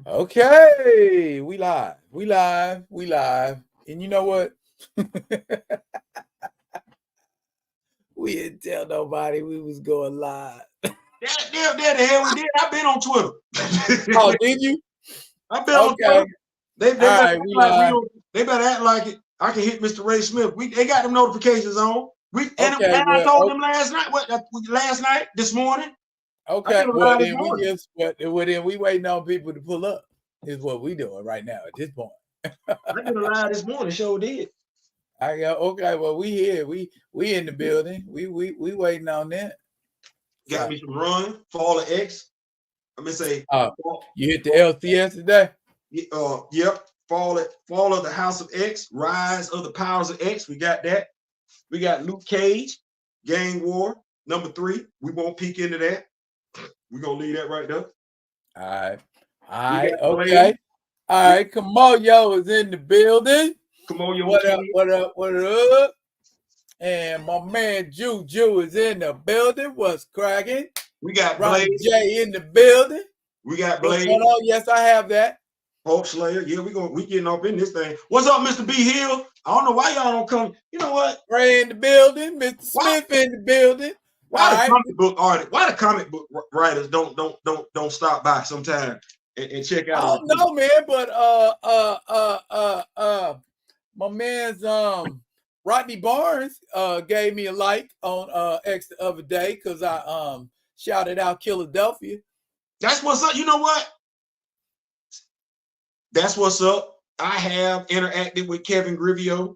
Okay, we live. We live. We live. And you know what? We didn't tell nobody we was going live. Yeah, the hell we did. I've been on Twitter. Oh, did you? I've been on Okay. Twitter. They All better right, act we like we live. don't. They better act like it. I can hit Mr. Ray Smith. They got them notifications on. Okay, And I well, told them last night. Last night, this morning. I okay. did a Well, live this then morning. we waiting on people to pull up. Is what we doing right now at this point. I did a live this morning. Sure did. I go, okay, well, we here. We in the building. We waiting on that. Got me some run. Fall of X. I'm gonna say. You hit the LCS today? Yep. Fall of the House of X. Rise of the Powers of X. We got that. We got Luke Cage. Gang War number 3. We won't peek into that. We're gonna leave that right there. All right, okay. All right, Kamoyo is in the building. Kamoyo, what up? And my man Juju is in the building. What's cracking? We got Ronnie Blade J in the building. We got What's Blade. going on? Yes, I have that. Hulk Slayer. Yeah, we getting up in this thing. What's up, Mr. B Hill? I don't know why y'all don't come. You know what? Ray in the building. Mr. Smith in the building. Why the comic book writers don't stop by sometime and check out? I don't know, man, but my man's Rodney Barnes gave me a like on X the other day because I shouted out Philadelphia. That's what's up. You know what? That's what's up. I have interacted with Kevin Grivio,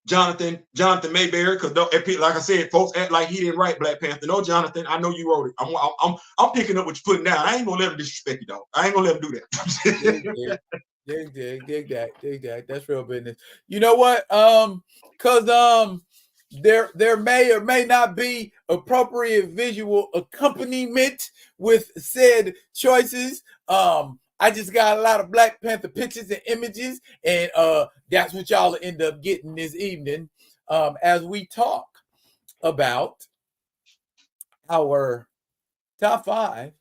Jonathan Mayberry, because like I said, folks act like he didn't write Black Panther. No, Jonathan, I know you wrote it. I'm picking up what you're putting down. I ain't gonna let him disrespect you, dog. I ain't gonna let him do that. Dig that. That's real business. You know what? Because there may or may not be appropriate visual accompaniment with said choices. I just got a lot of Black Panther pictures and images, and that's what y'all end up getting this evening as we talk about our top 5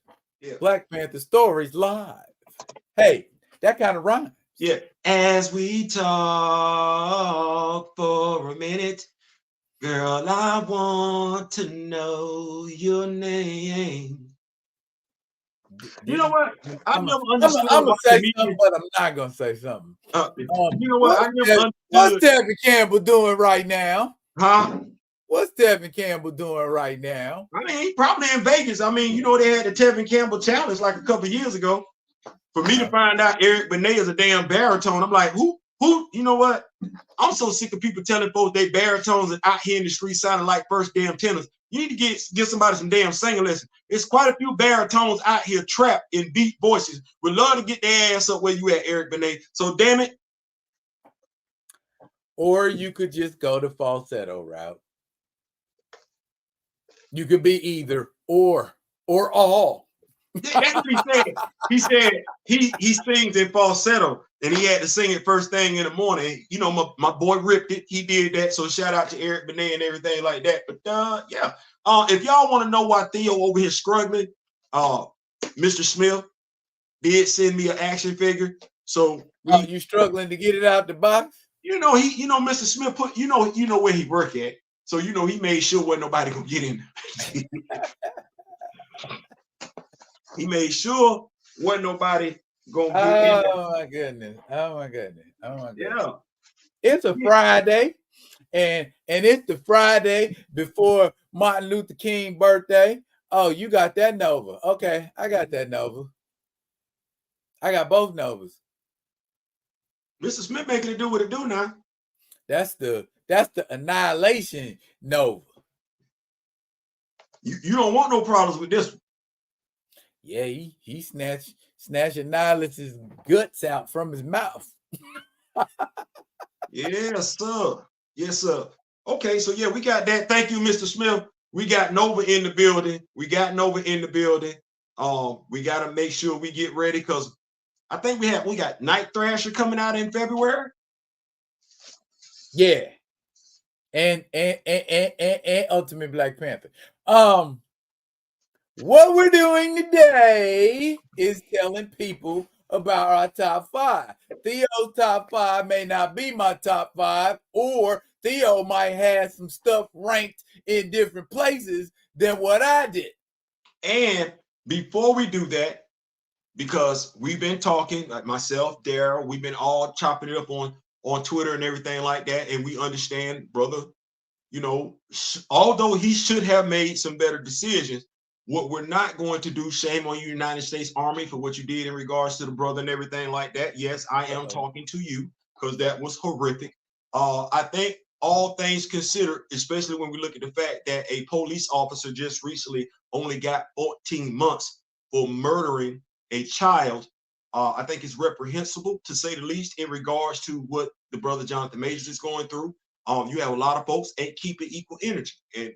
Black Panther stories live. Hey, that kind of rhymes. Yeah. As we talk for a minute, girl, I want to know your name. You know what? I've never understood. I'm gonna say something, but I'm not gonna say something. You know what? I never understood. What's Tevin Campbell doing right now? Huh? What's Tevin Campbell doing right now? I mean, he probably in Vegas. I mean, you know, they had the Tevin Campbell challenge like a couple years ago. For me to find out Eric Benet is a damn baritone, I'm like, who? You know what? I'm so sick of people telling folks they baritones and out here in the street sounding like first damn tenors. You need to get somebody some damn singing lessons. It's quite a few baritones out here trapped in deep voices. Would love to get their ass up where you at, Eric Benet. So damn it. Or you could just go the falsetto route. You could be either or all. That's what he said. He said he sings in falsetto, and he had to sing it first thing in the morning. You know, my boy ripped it. He did that. So shout out to Eric Benet and everything like that. But yeah. If y'all want to know why Theo over here struggling, Mr. Smith did send me an action figure. So you struggling to get it out the box? You know, Mr. Smith put, you know where he work at. So he made sure wasn't nobody gonna get in. He made sure wasn't nobody gonna get in. Oh my goodness. Yeah. It's a Friday, and it's the Friday before Martin Luther King birthday. Oh, you got that Nova. Okay, I got that Nova. I got both Novas. Mr. Smith making it do what it do now. That's the Annihilation Nova. You don't want no problems with this one. Yeah, he snatched Annihilus' guts out from his mouth. Yes, sir. Yes, sir. Okay, so yeah, we got that. Thank you, Mr. Smith. We got Nova in the building. We got to make sure we get ready because I think we got Night Thrasher coming out in February. Yeah. And Ultimate Black Panther. What we're doing today is telling people about our top five. Theo's top five may not be my top five, or Theo might have some stuff ranked in different places than what I did. And before we do that, because we've been talking, like myself, Daryl, we've been all chopping it up on Twitter and everything like that, and we understand, brother, you know, although he should have made some better decisions, what we're not going to do, shame on you, United States Army, for what you did in regards to the brother and everything like that. Yes, I am talking to you because that was horrific. I think all things considered, especially when we look at the fact that a police officer just recently only got 14 months for murdering a child, I think it's reprehensible, to say the least, in regards to what the brother Jonathan Majors is going through. You have a lot of folks ain't keeping equal energy, and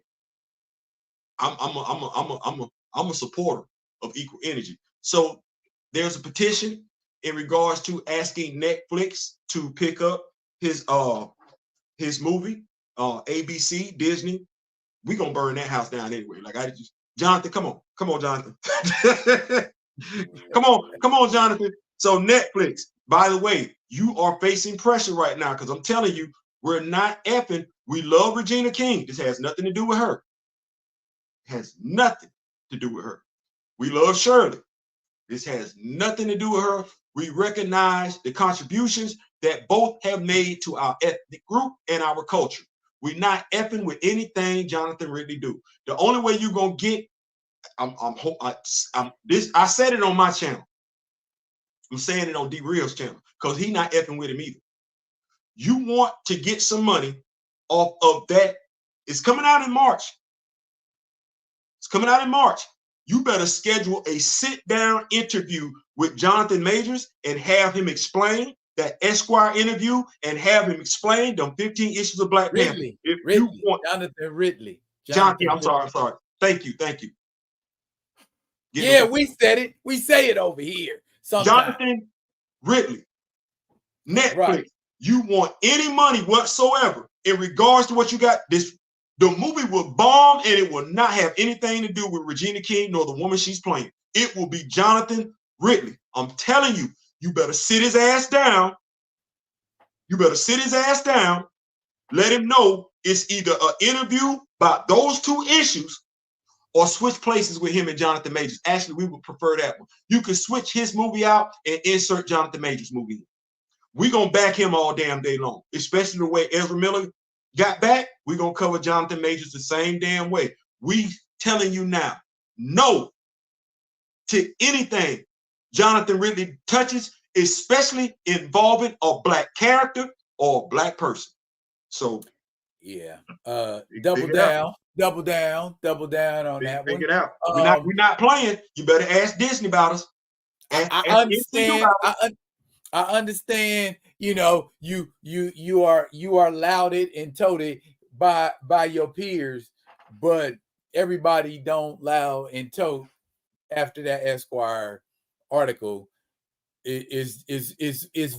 I'm a supporter of equal energy. So there's a petition in regards to asking Netflix to pick up his movie, ABC, Disney. We gonna burn that house down anyway. Like I just, Jonathan, come on, Jonathan, come on, Jonathan. So Netflix, by the way, you are facing pressure right now because I'm telling you, we're not effing. We love Regina King. This has nothing to do with her. It has nothing to do with her. We love Shirley. This has nothing to do with her. We recognize the contributions that both have made to our ethnic group and our culture. We're not effing with anything Jonathan Ridley do. The only way you're gonna get, I said it on my channel. I'm saying it on D Real's channel because he's not effing with him either. You want to get some money off of that. It's coming out in March. It's coming out in March. You better schedule a sit-down interview with Jonathan Majors and have him explain that Esquire interview and have him explain them 15 issues of Black Panther. If you want Jonathan Ridley. Jonathan, I'm sorry. Thank you. Yeah, we said it. We say it over here sometimes. Jonathan Ridley, Netflix. Right. You want any money whatsoever in regards to what you got, the movie will bomb and it will not have anything to do with Regina King nor the woman she's playing. It will be Jonathan Ridley. I'm telling you, you better sit his ass down. Let him know it's either an interview about those two issues or switch places with him and Jonathan Majors. Actually, we would prefer that one. You can switch his movie out and insert Jonathan Majors' movie in. We're going to back him all damn day long, especially the way Ezra Miller got back. We're going to cover Jonathan Majors the same damn way. We telling you now, no to anything Jonathan Ridley touches, especially involving a Black character or a Black person. So, yeah, double down on that one. It out. We're not playing. You better ask Disney about us. I understand. I understand. You know, you are lauded and toted by your peers, but everybody don't loud and tote after that Esquire article is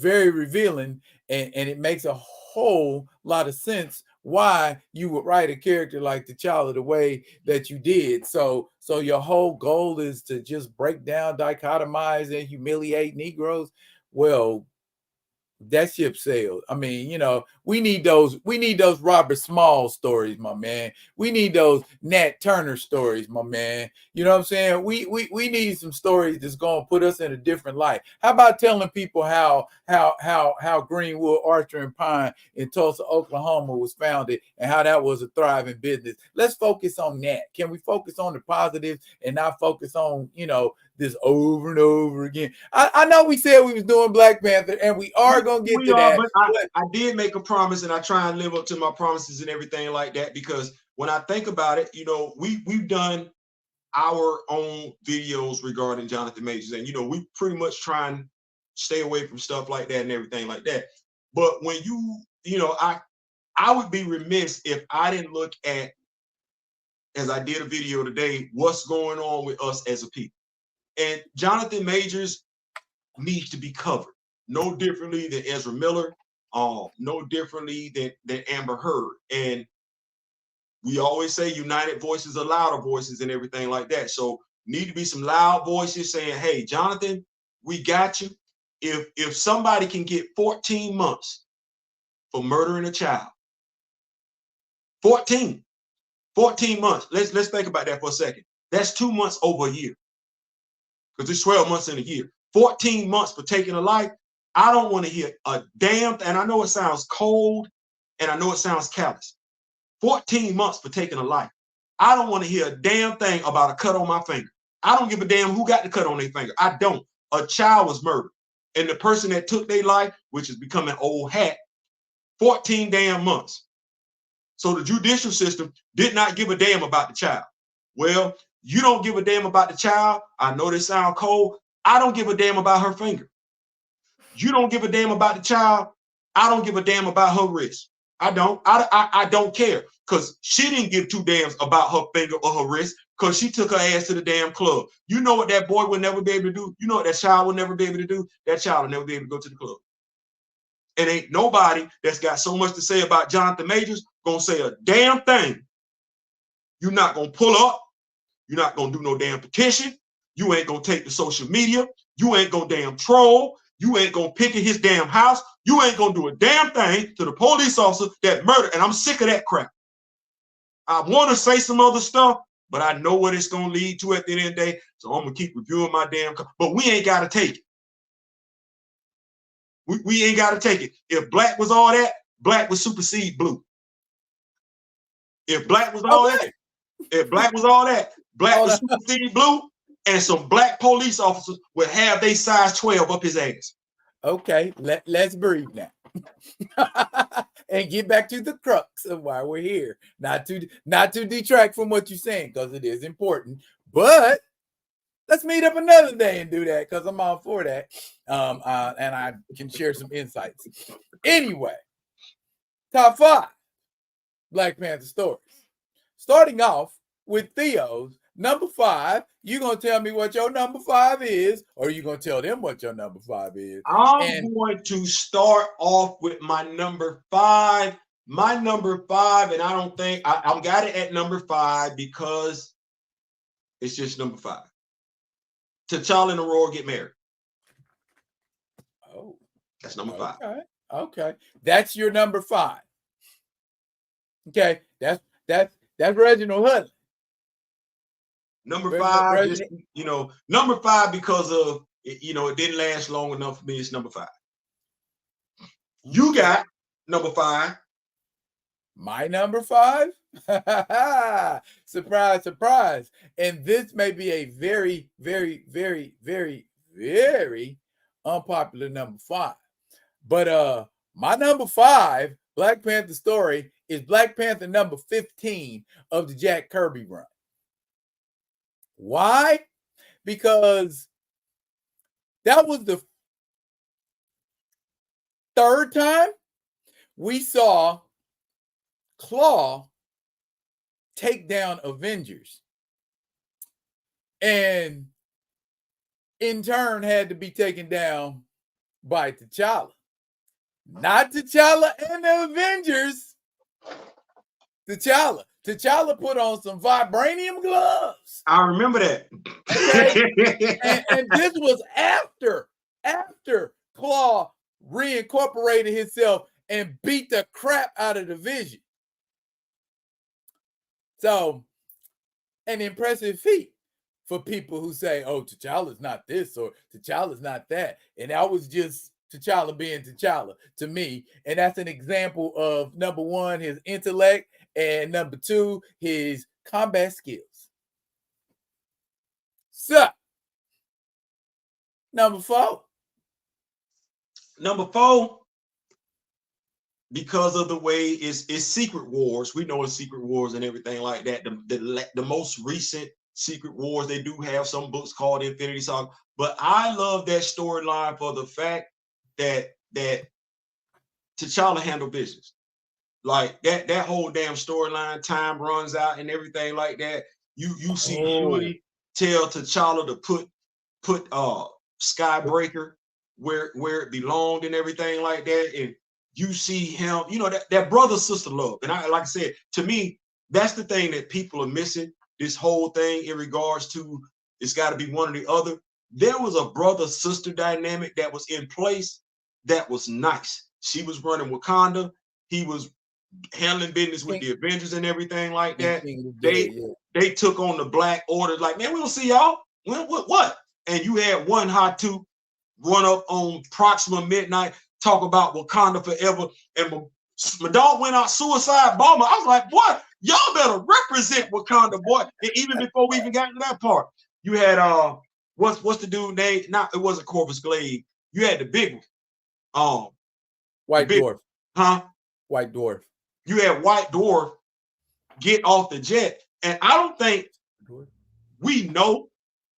very revealing, and it makes a whole lot of sense why you would write a character like T'Challa the way that you did. So your whole goal is to just break down, dichotomize, and humiliate Negroes. Well, that ship sailed. I mean, you know, we need those Robert Small stories, my man. We need those Nat Turner stories, my man. You know what I'm saying? We need some stories that's gonna put us in a different light. How about telling people how Greenwood, Archer, and Pine in Tulsa, Oklahoma was founded and how that was a thriving business? Let's focus on that. Can we focus on the positives and not focus on, you know, this over and over again? I know we said we was doing Black Panther, and we are gonna get to that. But I did make a promise, and I try and live up to my promises and everything like that. Because when I think about it, you know, we've done our own videos regarding Jonathan Majors, and you know, we pretty much try and stay away from stuff like that and everything like that. But when you know, I would be remiss if I didn't look at, as I did a video today, what's going on with us as a people. And Jonathan Majors needs to be covered, no differently than Ezra Miller, no differently than Amber Heard. And we always say united voices are louder voices and everything like that. So need to be some loud voices saying, hey, Jonathan, we got you. If somebody can get 14 months for murdering a child, 14 months. Let's think about that for a second. That's 2 months over a year, because it's 12 months in a year. 14 months for taking a life. I don't want to hear a damn thing. And I know it sounds cold and I know it sounds callous. 14 months for taking a life. I don't want to hear a damn thing about a cut on my finger. I don't give a damn who got the cut on their finger. I don't. A child was murdered. And the person that took their life, which is becoming old hat, 14 damn months. So the judicial system did not give a damn about the child. Well, you don't give a damn about the child. I know this sounds cold. I don't give a damn about her finger. You don't give a damn about the child. I don't give a damn about her wrist. I don't care, because she didn't give two damns about her finger or her wrist, because she took her ass to the damn club. You know what that boy would never be able to do? You know what that child will never be able to do? That child will never be able to go to the club. And ain't nobody that's got so much to say about Jonathan Majors gonna say a damn thing. You're not gonna pull up. You're not gonna do no damn petition. You ain't gonna take to social media. You ain't gonna damn troll. You ain't gonna picket his damn house. You ain't gonna do a damn thing to the police officer that murdered. And I'm sick of that crap. I want to say some other stuff, but I know what it's gonna lead to at the end of the day. So I'm gonna keep reviewing my damn. But we ain't gotta take it. We ain't gotta take it. If black was all that, black would supersede blue. If black was all that, black would supersede blue, and some black police officers would have their size 12 up his ass. Okay, let's breathe now. And get back to the crux of why we're here. Not to detract from what you're saying, because it is important. But let's meet up another day and do that, because I'm all for that. And I can share some insights. Anyway, top 5 Black Panther stories. Starting off with Theo's number 5. You gonna tell me what your number 5 is, or you gonna tell them what your number 5 is? I'm going to start off with my number 5. My number 5, and I don't think I'm got it at number 5 because it's just number 5. T'Challa and Aurora get married. Oh, that's number 5. Okay, that's your number 5. Okay, that's Reginald Hudlin. Number 5, just, number 5 because of it didn't last long enough for me. It's number 5. You got number 5. My number 5? Surprise, surprise. And this may be a very, very, very, very, very unpopular number 5. But my number 5 Black Panther story is Black Panther number 15 of the Jack Kirby run. Why? Because that was the 3rd time we saw Claw take down Avengers, and in turn had to be taken down by T'Challa. Not T'Challa and the Avengers. T'Challa put on some vibranium gloves. I remember that. Okay? and this was after Claw reincorporated himself and beat the crap out of the Vision. So, an impressive feat for people who say, oh, T'Challa's not this or T'Challa's not that. And that was just T'Challa being T'Challa to me. And that's an example of, number 1, his intellect, and number 2, his combat skills. So, number 4. Number 4, because of the way it's Secret Wars. We know it's Secret Wars and everything like that. The most recent Secret Wars, they do have some books called Infinity Saga. But I love that storyline for the fact that T'Challa handled business. Like that whole damn storyline, time runs out and everything like that. You see Shuri tell T'Challa to put Skybreaker where it belonged and everything like that. And you see him, that brother-sister love. And like I said, to me, that's the thing that people are missing, this whole thing in regards to It's got to be one or the other. There was a brother-sister dynamic that was in place that was nice. She was running Wakanda. He was handling business with the Avengers and everything like that. They took on the Black Order. Like, man, we don't see y'all. What? And you had one hot two run up on Proxima Midnight, talk about Wakanda forever. And my dog went out suicide bomber. I was like, boy, y'all better represent Wakanda, boy. And even before we even got to that part, you had what's the dude name? Not it wasn't Corvus Glaive. You had the big one. White Dwarf. Huh? White Dwarf. You had White Dwarf get off the jet. And I don't think we know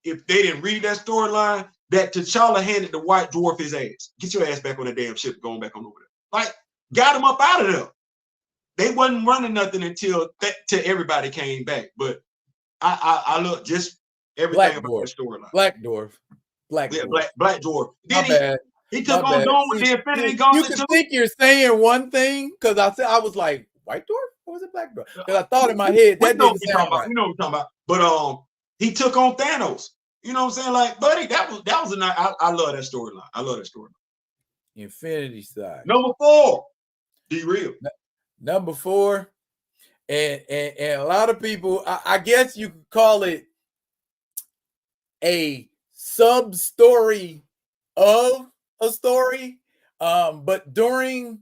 if they didn't read that storyline that T'Challa handed the White Dwarf his ass. Get your ass back on that damn ship, going back on over there. Like, got him up out of there. They wasn't running nothing until everybody came back. But I look just everything about the storyline. Black Dwarf. Black Dwarf. Then he took on Dawn with the Infinity Gauntlet. You can think you're saying one thing because I was like, White Dwarf? Or was it Black Dwarf? Because I thought in my head that didn't sound right. You know what I'm talking about. But he took on Thanos. You know what I'm saying? Like, buddy, that was a nice. I love that storyline. I love that storyline. Infinity side. Number 4. Be real. Number 4. And a lot of people, I guess you could call it a sub-story of a story. But during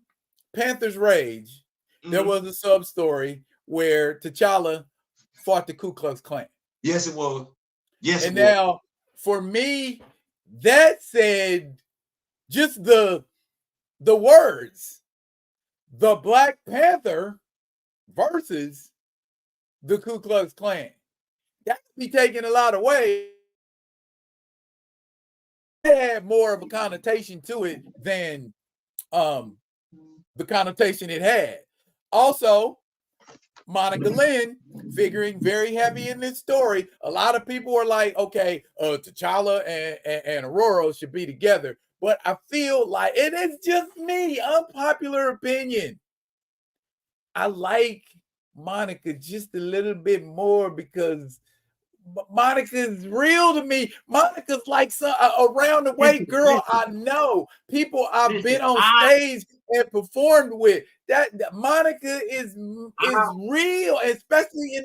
Panther's Rage, there was a sub-story where T'Challa fought the Ku Klux Klan. Yes, it was. Yes, and now for me, that said just the words, the Black Panther versus the Ku Klux Klan. That could be taken a lot of ways. It had more of a connotation to it than the connotation it had. Also, Monica Lynn figuring very heavy in this story. A lot of people are like, okay, T'Challa and Aurora should be together. But I feel like it is just me, unpopular opinion. I like Monica just a little bit more because Monica is real to me. Monica's like some around the way girl I know. People I've been on stage and performed with. That Monica is real, especially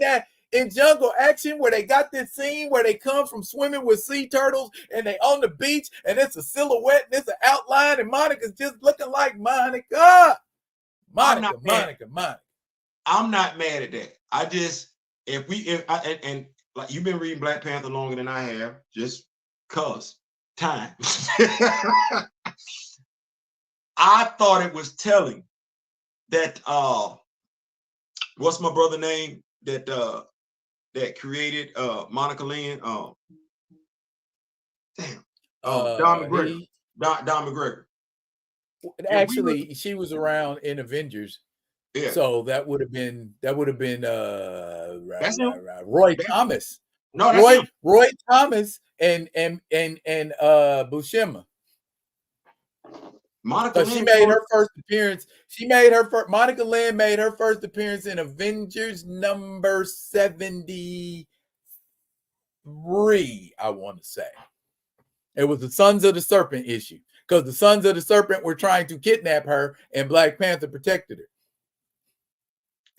in Jungle Action where they got this scene where they come from swimming with sea turtles and they on the beach and it's a silhouette and it's an outline and Monica's just looking like Monica. Monica. I'm not mad at that. I just and like you've been reading Black Panther longer than I have, just cause time. I thought it was telling that what's my brother name that created Monica Lynn? Don McGregor. Don McGregor. Actually, she was around in Avengers. Yeah. So that would have been Roy Thomas. No, Roy Thomas and Buscema. Monica she made her first appearance. Monica Lynn made her first appearance in Avengers number 73, I want to say. It was the Sons of the Serpent issue because the Sons of the Serpent were trying to kidnap her and Black Panther protected her.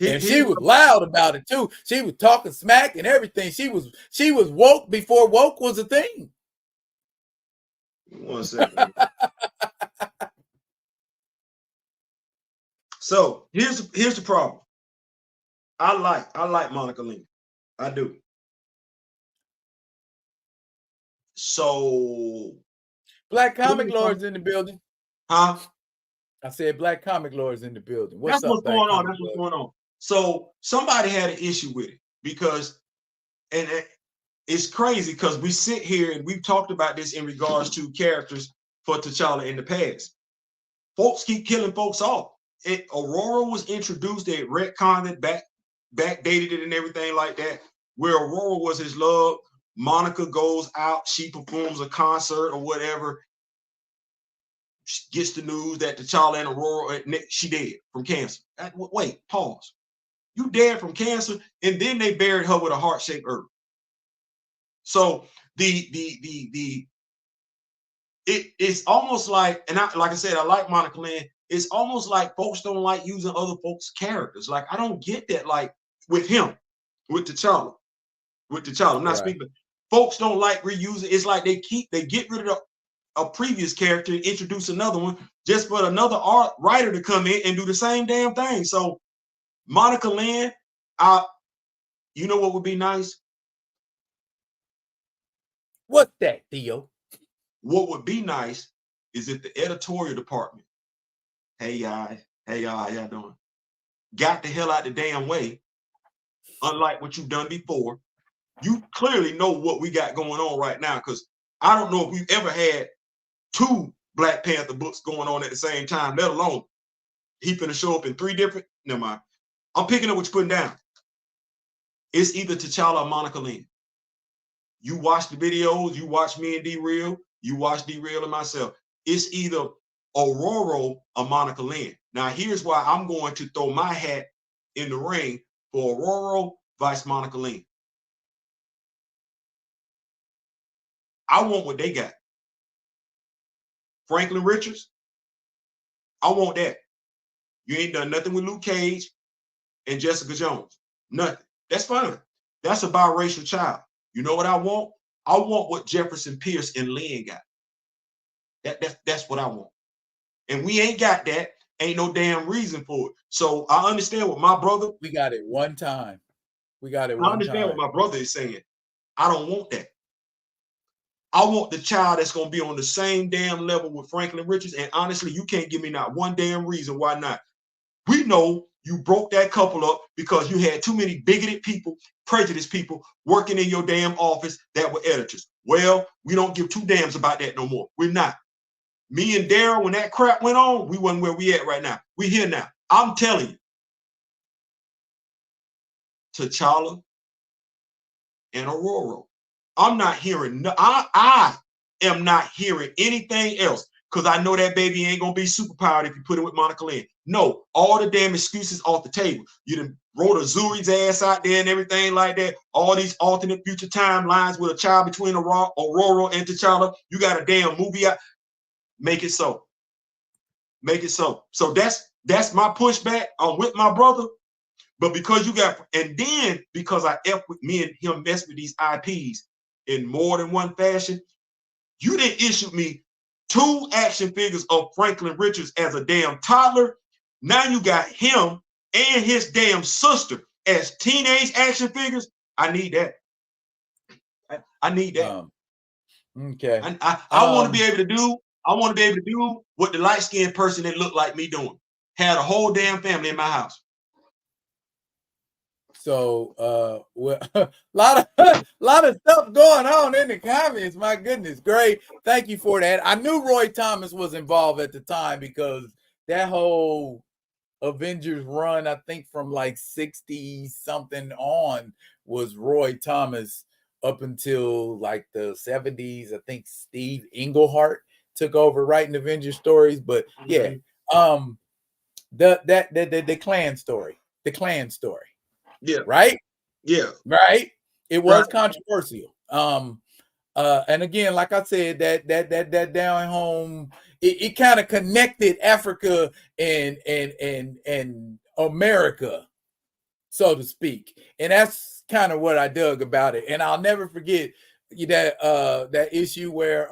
And she was loud about it too. She was talking smack and everything. She was woke before woke was a thing. 1 second. So here's the problem. I like Monica Lynn. I do. So Black Comic Lord's in the building. Huh? I said Black Comic Lord's in the building. That's what's going on. So somebody had an issue with it because, and it's crazy because we sit here and we've talked about this in regards to characters for T'Challa in the past. Folks keep killing folks off. Aurora was introduced, they retconned it, backdated it and everything like that, where Aurora was his love. Monica goes out, she performs a concert or whatever, she gets the news that T'Challa and Aurora, she dead from cancer. Wait, pause. You dead from cancer, and then they buried her with a heart-shaped herb. So it's almost like, and like I said, I like Monica Lynn. It's almost like folks don't like using other folks' characters. Like, I don't get that. Like with him, with T'Challa. I'm not speaking, but folks don't like reusing. It's like they get rid of a previous character and introduce another one just for another writer to come in and do the same damn thing. So Monica Lynn, you know what would be nice? What's that, Theo? What would be nice is if the editorial department, hey guys, how y'all doing? Got the hell out the damn way. Unlike what you've done before, you clearly know what we got going on right now, because I don't know if we've ever had 2 Black Panther books going on at the same time, let alone he finna show up in 3 different. Never mind. I'm picking up what you're putting down. It's either T'Challa or Monica Lynn. You watch the videos, you watch me and D-Real, you watch D-Real and myself. It's either Aurora or Monica Lynn. Now, here's why I'm going to throw my hat in the ring for Aurora vice Monica Lynn. I want what they got. Franklin Richards, I want that. You ain't done nothing with Luke Cage and Jessica Jones. Nothing. That's fine. That's a biracial child. You know what I want? I want what Jefferson Pierce and Lynn got. That's what I want. And we ain't got that. Ain't no damn reason for it. So I understand what my brother. We got it one time. I understand what my brother is saying. I don't want that. I want the child that's going to be on the same damn level with Franklin Richards. And honestly, you can't give me not one damn reason why not. We know you broke that couple up because you had too many bigoted people, prejudiced people working in your damn office that were editors. Well, we don't give 2 damns about that no more. We're not. Me and Daryl, when that crap went on, we wasn't where we at right now. We here now. I'm telling you. T'Challa and Aurora. I'm not hearing, I am not hearing anything else, because I know that baby ain't going to be superpowered if you put it with Monica Lynn. No, all the damn excuses off the table. You done wrote Azuri's ass out there and everything like that. All these alternate future timelines with a child between Aurora and T'Challa. You got a damn movie out. Make it so. Make it so. So that's my pushback. I'm with my brother. But because you got, and then because I F with me and him mess with these IPs in more than one fashion, you didn't issue me 2 action figures of Franklin Richards as a damn toddler. Now you got him and his damn sister as teenage action figures. I need that. I need that. Okay. I want to be able to do. I want to be able to do what the light-skinned person that looked like me doing. Had a whole damn family in my house. So well, lot of stuff going on in the comments. My goodness, great. Thank you for that. I knew Roy Thomas was involved at the time because that whole Avengers run, I think from like 60 something on, was Roy Thomas up until like the 70s. I think Steve Englehart took over writing Avengers stories. But yeah, the clan story. Yeah. Right? Yeah. Right? It was controversial. And again, like I said, that down home, it kind of connected Africa and America, so to speak. And that's kind of what I dug about it. And I'll never forget that issue where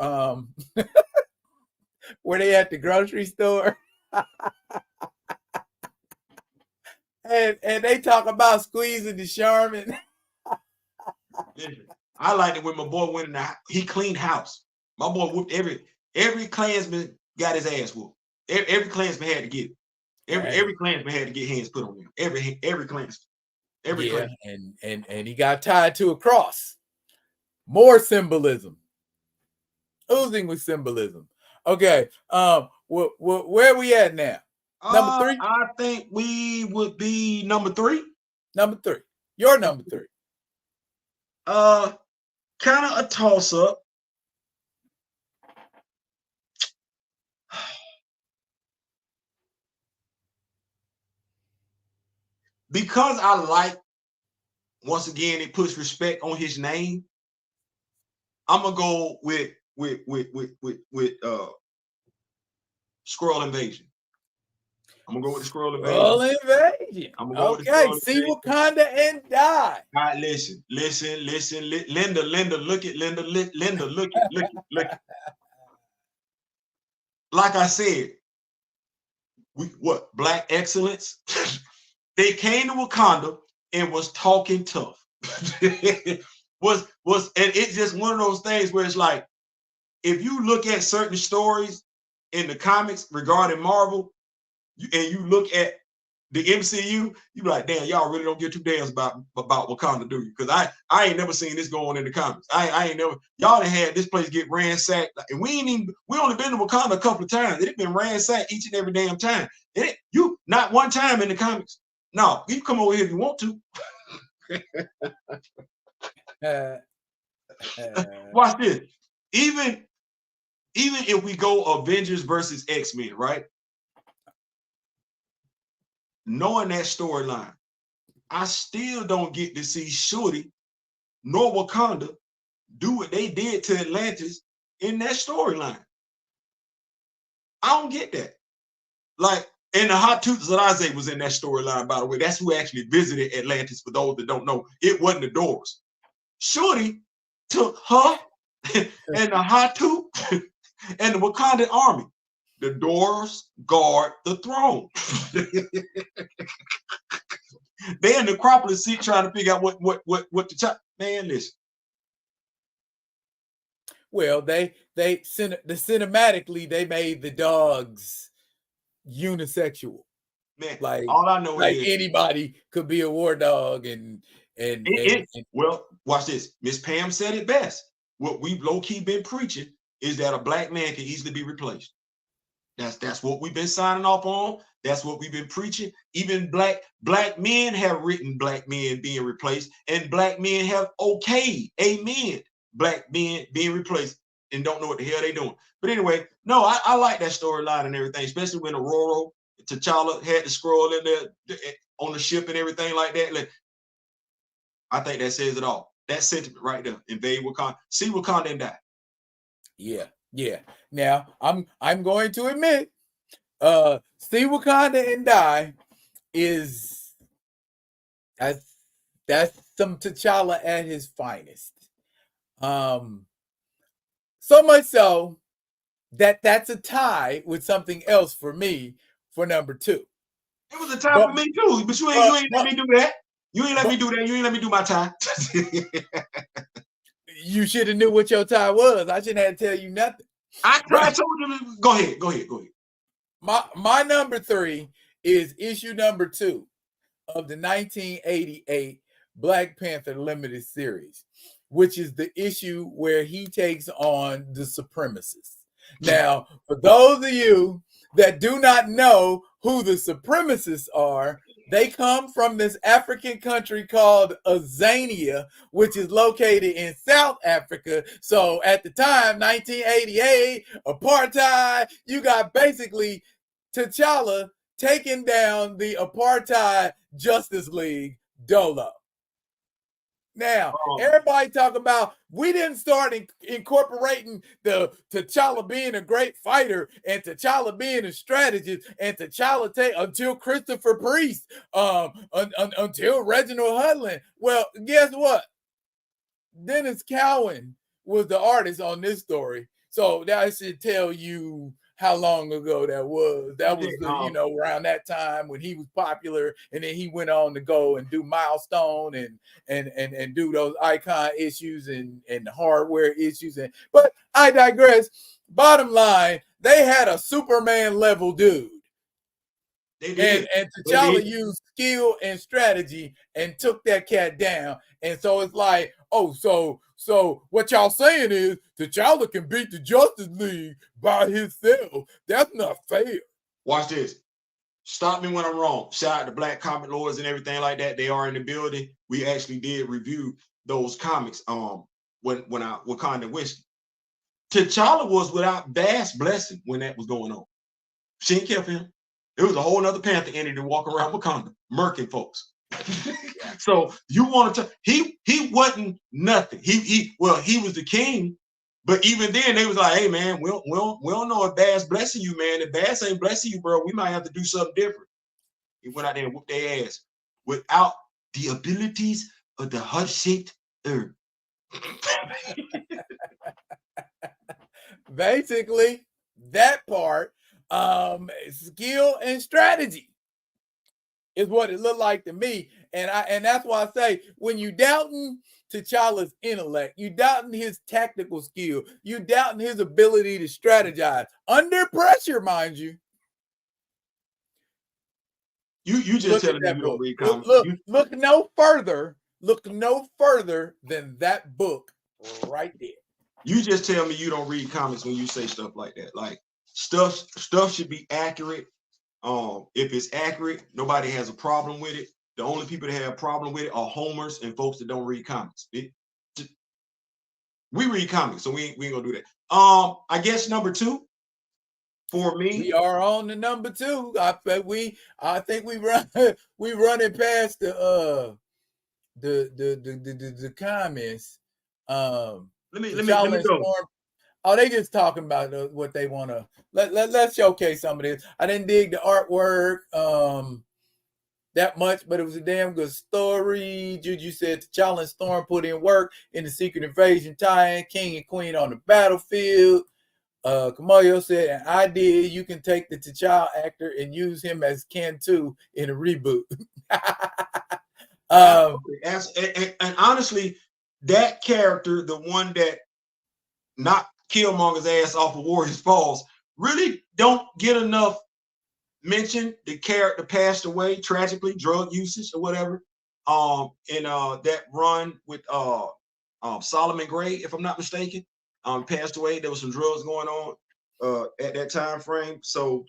where they at the grocery store. And they talk about squeezing the Charmin. I liked it when my boy went in the, he cleaned house. My boy whooped every Klansman got his ass whooped. Every Klansman had to get it. Every Klansman had to get hands put on him. Every Klansman. Klansman. And he got tied to a cross. More symbolism. Oozing with symbolism. Okay. Where are we at now? Number 3? I think we would be number 3. Number 3. Your number 3. Kind of a toss-up. Because I like, once again, it puts respect on his name. I'm gonna go with Skrull Invasion. I'm gonna go with the Skrull Skrull Invasion. Invasion. I'm gonna go with the Okay, Skrull see Invasion. Wakanda and die. All right, listen. Linda, look at Linda, Linda, look it. Like I said, Black excellence? They came to Wakanda and was talking tough. was and it's just one of those things where it's like, if you look at certain stories in the comics regarding Marvel, and you look at the MCU, you be like, damn, y'all really don't give two damns about Wakanda, do you? Because I ain't never seen this go on in the comics. I ain't never, y'all done had this place get ransacked, and we only been to Wakanda a couple of times. It been ransacked each and every damn time. You not one time in the comics. No, you come over here if you want to. Watch this. Even if we go Avengers versus X-Men, right? Knowing that storyline, I still don't get to see Shorty nor Wakanda do what they did to Atlantis in that storyline. I don't get that. Like, and the Hot Tooth Zadaze was in that storyline, by the way. That's who actually visited Atlantis, for those that don't know. It wasn't the Doors. Shorty took her and the Hot Tooth and the Wakandan army. The Doors guard the throne. They in the Necropolis seat trying to figure out what the top man is. Well, they cinematically they made the dogs unisexual. Man, like all I know like is anybody could be a war dog, and well, watch this. Miss Pam said it best. What we've low-key been preaching is that a black man can easily be replaced. That's what we've been signing off on. That's what we've been preaching. Even black men have written black men being replaced, and black men have amen, black men being replaced and don't know what the hell they're doing. But anyway, no, I like that storyline and everything, especially when Aurora, T'Challa had the Skrull in there on the ship and everything like that. Like, I think that says it all. That sentiment right there. Invade Wakanda. See Wakanda and die. Yeah. Now I'm going to admit, see Wakanda and die is that's some T'Challa at his finest. So much so that's a tie with something else for me for number 2. It was a tie for me too, but you ain't let me do that. You ain't let me do that. You ain't let me do my tie. You should have knew what your tie was. I shouldn't have to tell you nothing. I told you. Go ahead. My number 3 is issue number 2 of the 1988 Black Panther limited series, which is the issue where he takes on the supremacists. Now, for those of you that do not know who the supremacists are, they come from this African country called Azania, which is located in South Africa. So at the time, 1988, apartheid, you got basically T'Challa taking down the apartheid Justice League, Dolo. Now, everybody talk about we didn't start incorporating the T'Challa being a great fighter and T'Challa being a strategist and T'Challa until Christopher Priest, until Reginald Hudlin. Well, guess what? Dennis Cowan was the artist on this story. So that should tell you how long ago that was. That was around that time when he was popular, and then he went on to go and do Milestone and do those Icon issues and hardware issues. But I digress. Bottom line, they had a Superman level dude. They did. And T'Challa used skill and strategy and took that cat down. And so it's like, so what y'all saying is T'Challa can beat the Justice League by himself. That's not fair. Watch this. Stop me when I'm wrong. Shout out to Black Comic Lords and everything like that. They are in the building. We actually did review those comics when I Wakanda Whiskey. T'Challa was without vast blessing when that was going on. She didn't care for him. It was a whole other Panther entity to walk around Wakanda, murking folks. So you want to he wasn't nothing. He was the king, but even then they was like, hey man, we don't know if Bass blessing you, man. If Bass ain't blessing you, bro, we might have to do something different. He went out there and whooped their ass without the abilities of the heart-shaped herb. Basically, that part, skill and strategy is what it looked like to me. And that's why I say, when you doubting T'Challa's intellect, you doubting his tactical skill, you doubting his ability to strategize under pressure, mind you. You just telling me you don't read comics. Look no further. Look no further than that book right there. You just tell me you don't read comics when you say stuff like that. Like stuff should be accurate. If it's accurate, nobody has a problem with it. The only people that have a problem with it are homers and folks that don't read comics. We read comics, so we ain't gonna do that. I guess number 2 for me. We are on the number 2. I think we running past the comments. Let me go. Storm. Oh, they just talking about what they want to. Let's showcase some of this. I didn't dig the artwork that much, but it was a damn good story. Juju said T'Challa and Storm put in work in the Secret Invasion tie-in, King and Queen on the battlefield. Kamoyo said, an idea, you can take the T'Challa actor and use him as Ken 2 in a reboot. And honestly, that character, the one that knocked Killmonger's ass off of Warriors Falls, really don't get enough mention. The character passed away tragically, drug usage or whatever. In that run with Solomon Gray, if I'm not mistaken, passed away. There was some drugs going on at that time frame. So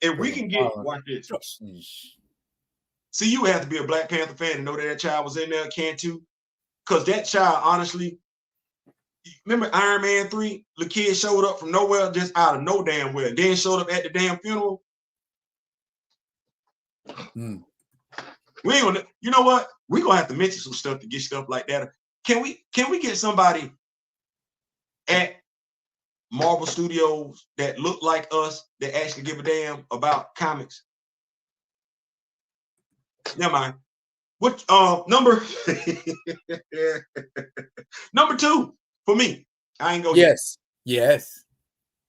if we can get watch this. See, you would have to be a Black Panther fan to know that child was in there, can too. Because that child, honestly, remember Iron Man 3? The kid showed up from nowhere, just out of no damn where. Then showed up at the damn funeral. We ain't gonna, you know what? We're gonna have to mention some stuff to get stuff like that. Can we get somebody at Marvel Studios that look like us that actually give a damn about comics? Never mind. What number number 2 for me? I ain't go. Yes.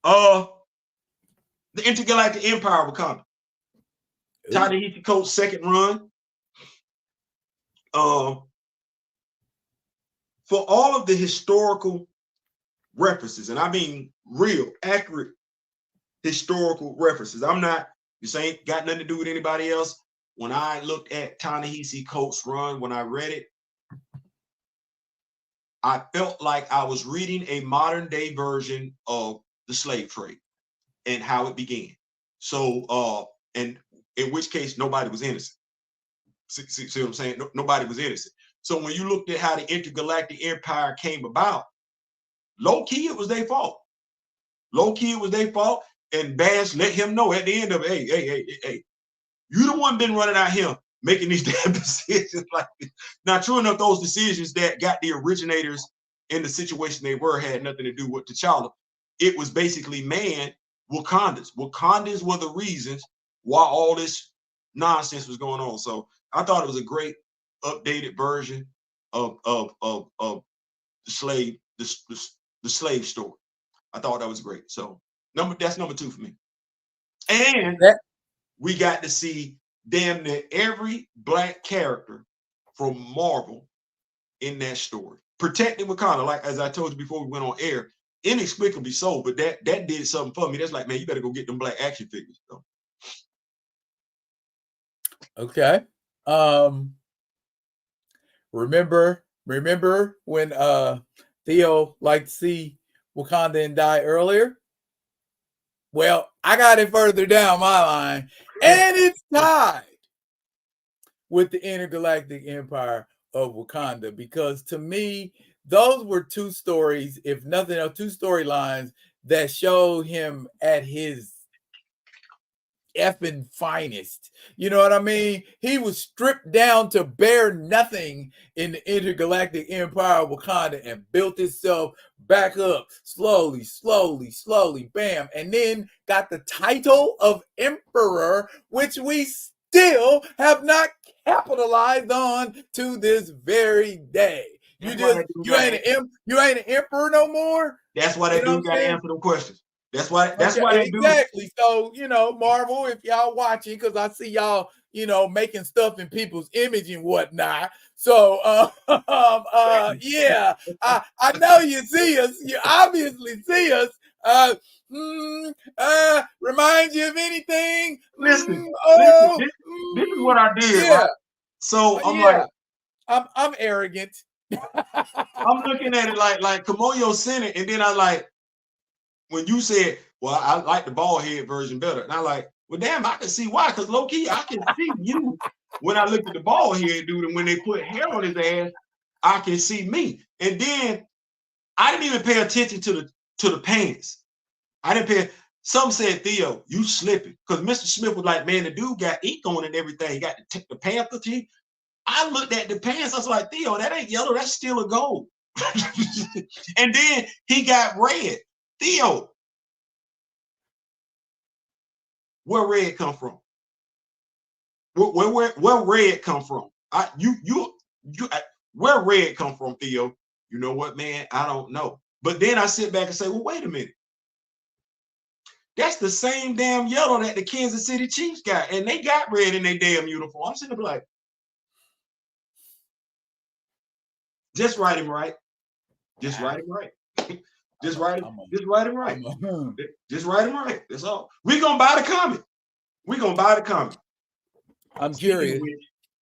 The Intergalactic Empire will come. Ta-Nehisi Coates' second run. For all of the historical references, and I mean real, accurate historical references. This ain't got nothing to do with anybody else. When I looked at Ta-Nehisi Coates' run, when I read it, I felt like I was reading a modern day version of the slave trade and how it began. So, and in which case nobody was innocent. See what I'm saying? Nobody was innocent. So when you looked at how the Intergalactic Empire came about, low key it was their fault. And Bass let him know at the end of it, hey, you the one been running out here making these damn decisions like this. Now, true enough, those decisions that got the originators in the situation they were had nothing to do with T'Challa. It was basically Wakandans. Wakandans were the reasons why all this nonsense was going on. So I thought it was a great updated version of the slave story. I thought that was great. So that's number 2 for me. And we got to see damn near every Black character from Marvel in that story. Protecting Wakanda, like as I told you before we went on air, inexplicably so, but that did something for me. That's like, man, you better go get them Black action figures. So. Okay. Remember when Theo liked to see Wakanda and die earlier? Well, I got it further down my line, and it's tied with the Intergalactic Empire of Wakanda, because to me, those were 2 stories, if nothing else, 2 storylines that showed him at his effing finest. You know what I mean? He was stripped down to bare nothing in the intergalactic empire of Wakanda and built itself back up slowly, slowly, slowly, bam, and then got the title of emperor, which we still have not capitalized on to this very day. You ain't an emperor no more. That's why that dude got to answer them questions. That's why they do. Exactly. So, Marvel, if y'all watching, because I see y'all, making stuff in people's image and whatnot. So, yeah, I know you see us. You obviously see us. Remind you of anything? Listen, this is what I did. Yeah. Right? So I'm like, I'm arrogant. I'm looking at it like Kamoyo sent it, and then I like, when you said, well, I like the bald head version better. And I like, well, damn, I can see why. Because low key, I can see you when I look at the bald head dude. And when they put hair on his ass, I can see me. And then I didn't even pay attention to the pants. I didn't pay. Some said, Theo, you slipping. Because Mr. Smith was like, man, the dude got ink on and everything. He got the Panther teeth. I looked at the pants. I was like, Theo, that ain't yellow. That's still a gold. And then he got red. Theo, where red come from? Where red come from? Where red come from, Theo? You know what, man? I don't know. But then I sit back and say, well, wait a minute. That's the same damn yellow that the Kansas City Chiefs got, and they got red in their damn uniform. I'm sitting there like, just write him right. Just write him right. Just write him right. Just write him right. That's all. We're gonna buy the comic. I'm curious.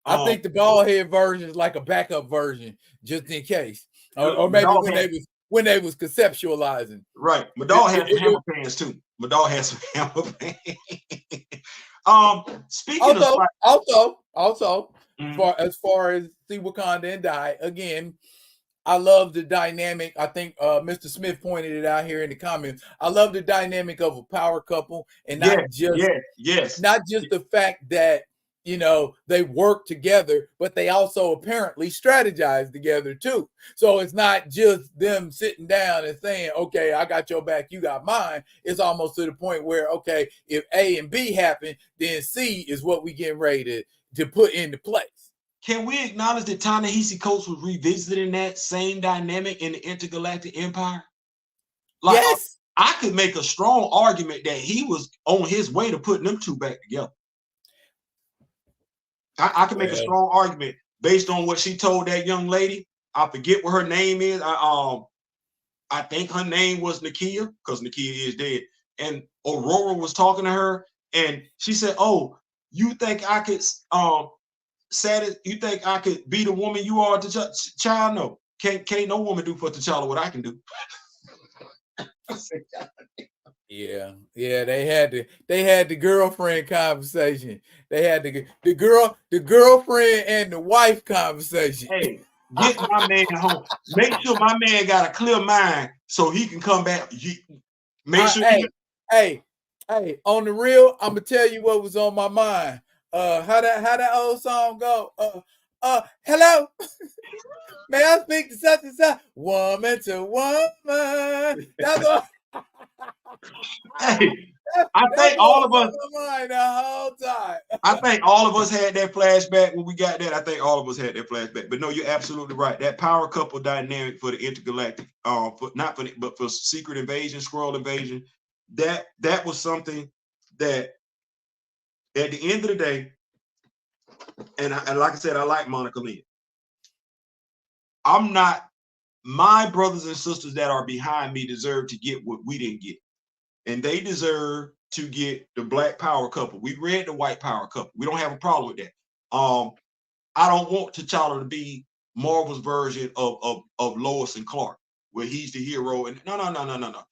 I think the bald head version is like a backup version, just in case. Or maybe when they was conceptualizing. Right. My dog has some hammer pants too. My dog has some hammer pants. Speaking also, as far as see Wakanda and die, again, I love the dynamic. I think Mr. Smith pointed it out here in the comments. I love the dynamic of a power couple, and not just the fact that they work together, but they also apparently strategize together too. So it's not just them sitting down and saying, okay, I got your back, you got mine. It's almost to the point where, okay, if A and B happen, then C is what we getting ready to put into place. Can we acknowledge that Ta-Nehisi Coates was revisiting that same dynamic in the Intergalactic Empire? Like, yes. I could make a strong argument that he was on his way to putting them two back together. I can make a strong argument based on what she told that young lady. I forget what her name is. I think her name was Nakia, because Nakia is dead. And Aurora was talking to her, and she said, "Oh, you think I could you think I could be the woman you are to child? No, can't no woman do for T'Challa what I can do." Yeah, they had the girlfriend conversation. They had the girlfriend and the wife conversation. Hey, get my man home. Make sure my man got a clear mind so he can come back. Make sure. Hey, on the real, I'm gonna tell you what was on my mind. How that old song go? Hello. May I speak to such and such? Woman to woman. That's what. Hey, I think all of us. The whole time. I think all of us had that flashback when we got that. I think all of us had that flashback. But no, you're absolutely right. That power couple dynamic for the intergalactic, but for Secret Invasion, Skrull Invasion, that was something that, at the end of the day, and like I said, I like Monica Lynn. My brothers and sisters that are behind me deserve to get what we didn't get. And they deserve to get the black power couple. We read the white power couple. We don't have a problem with that. I don't want T'Challa to be Marvel's version of Lois and Clark, where he's the hero. And no.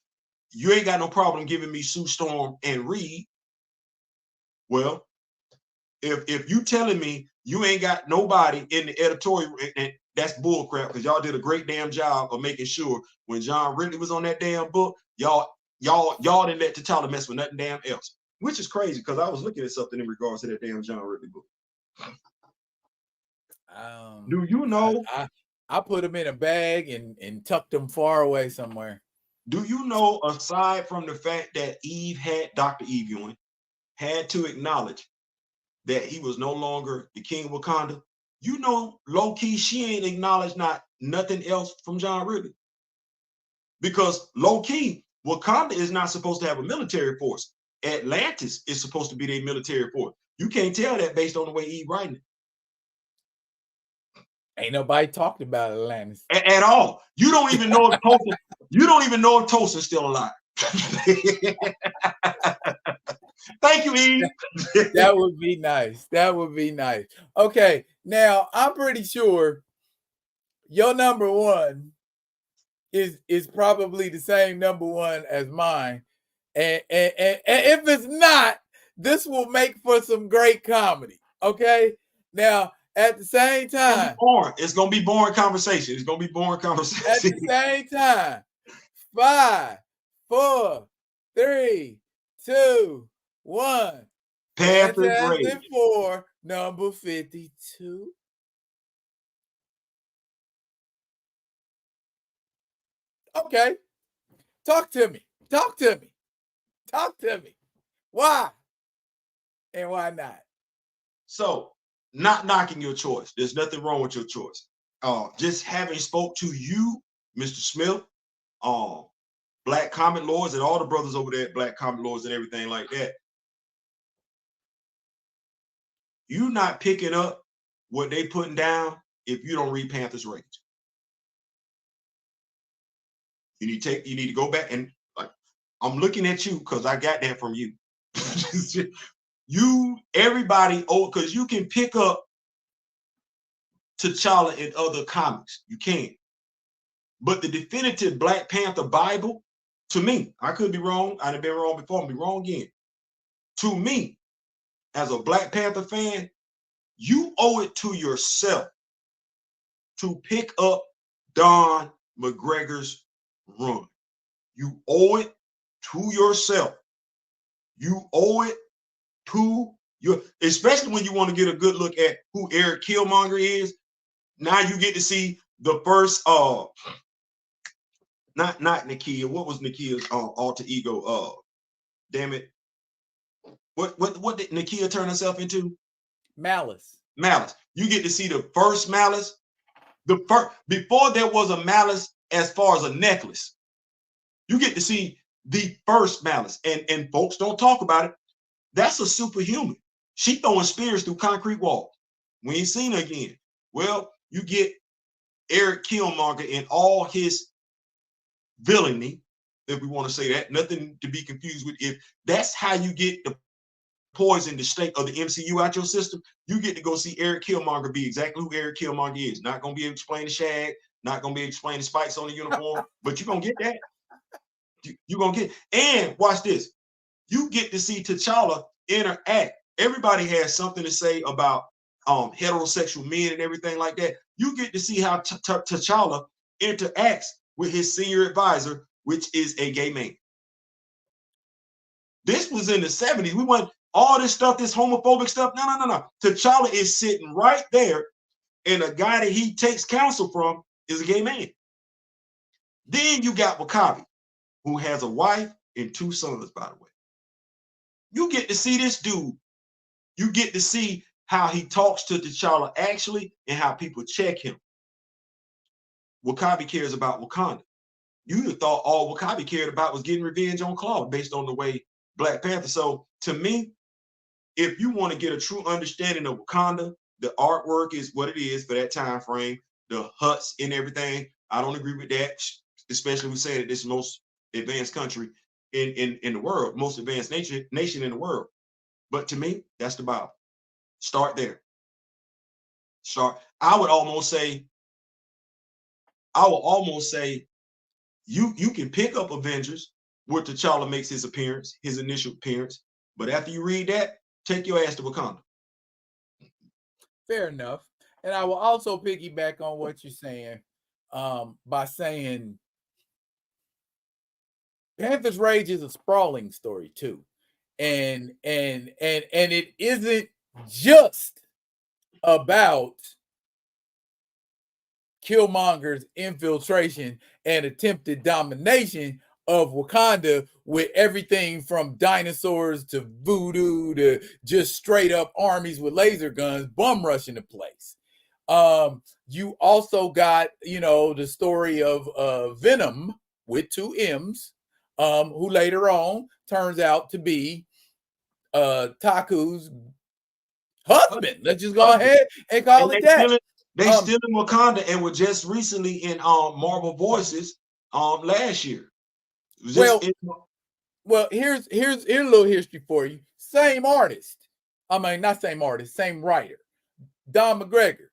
You ain't got no problem giving me Sue Storm and Reed. Well, if you telling me you ain't got nobody in the editorial, and that's bullcrap, because y'all did a great damn job of making sure when John Ridley was on that damn book, y'all didn't let T'Challa mess with nothing damn else. which is crazy because I was looking at something in regards to that damn John Ridley book. Do you know? I put them in a bag and tucked them far away somewhere. Do you know, aside from the fact that Eve had Dr. Eve Ewing had to acknowledge that he was no longer the king of Wakanda, you know, low key, she ain't acknowledged nothing else from John Ridley. Because low key, Wakanda is not supposed to have a military force. Atlantis is supposed to be their military force. You can't tell that based on the way Eve writing it. Ain't nobody talked about Atlantis At all. You don't even know if Tulsa, you don't even know if Tulsa's still alive. Thank you, Eve. That would be nice. That would be nice. Okay, now I'm pretty sure your number one is probably the same number one as mine. And if it's not, this will make for some great comedy. Okay. Now, at the same time, it's gonna be boring conversation. It's gonna be boring conversation. At the same time, 5, 4, 3, 2, 1. Panther 4, number 52. Okay. Talk to me. Talk to me. Talk to me. Why? And why not? So, not knocking your choice. There's nothing wrong with your choice. Just having spoke to you, Mr. Smith, Black Comic Lords, and all the brothers over there at Black Comic Lords and everything like that. You not picking up what they putting down if you don't read Panther's Rage. You need to go back and I'm looking at you because I got that from you. Everybody, because you can pick up T'Challa in other comics. You can. But the definitive Black Panther Bible, to me, I could be wrong. I'd have been wrong before. I'll be wrong again. To me, as a Black Panther fan, you owe it to yourself to pick up Don McGregor's run. You owe it to yourself. You owe it to especially when you want to get a good look at who Eric Killmonger is. Now you get to see the first not Nakia. What was Nakia's alter ego? Damn it. What did Nakia turn herself into? Malice. You get to see the first Malice. Before there was a Malice as far as a necklace. You get to see the first Malice. And folks don't talk about it. That's a superhuman. She throwing spears through concrete walls. We ain't seen her again. Well, you get Eric Killmonger in all his villainy, if we want to say that. Nothing to be confused with. If that's how you get the poison, the snake of the MCU out your system, you get to go see Eric Killmonger be exactly who Eric Killmonger is. Not going to be able to explain the shag, not going to be able to explain the spikes on the uniform, but you're going to get that. You're going to get, and watch this. You get to see T'Challa interact. Everybody has something to say about heterosexual men and everything like that. You get to see how T'Challa interacts with his senior advisor, which is a gay man. This was in the 70s. We want all this stuff, this homophobic stuff. No. T'Challa is sitting right there, and a guy that he takes counsel from is a gay man. Then you got W'Kabi, who has a wife and 2 sons, by the way. You get to see this dude. You get to see how he talks to T'Challa actually and how people check him. W'Kabi cares about Wakanda. You'd have thought all W'Kabi cared about was getting revenge on Claw based on the way Black Panther. So to me, if you want to get a true understanding of Wakanda, the artwork is what it is for that time frame, the huts and everything. I don't agree with that, especially we say that this is the most advanced country in the world, most advanced nation in the world. But to me, that's the Bible. Start there. I would almost say you can pick up Avengers where T'Challa makes his initial appearance. But after you read that, take your ass to Wakanda. Fair enough. And I will also piggyback on what you're saying by saying Panther's Rage is a sprawling story too. and it isn't just about Killmonger's infiltration and attempted domination of Wakanda, with everything from dinosaurs to voodoo to just straight up armies with laser guns bum rushing the place. You also got, the story of Venom with two M's, who later on turns out to be Taku's husband. Let's just go ahead and call it that. They still in Wakanda and were just recently in Marvel Voices last year. Well, here's a little history for you. Same artist. I mean, not same artist, same writer. Don McGregor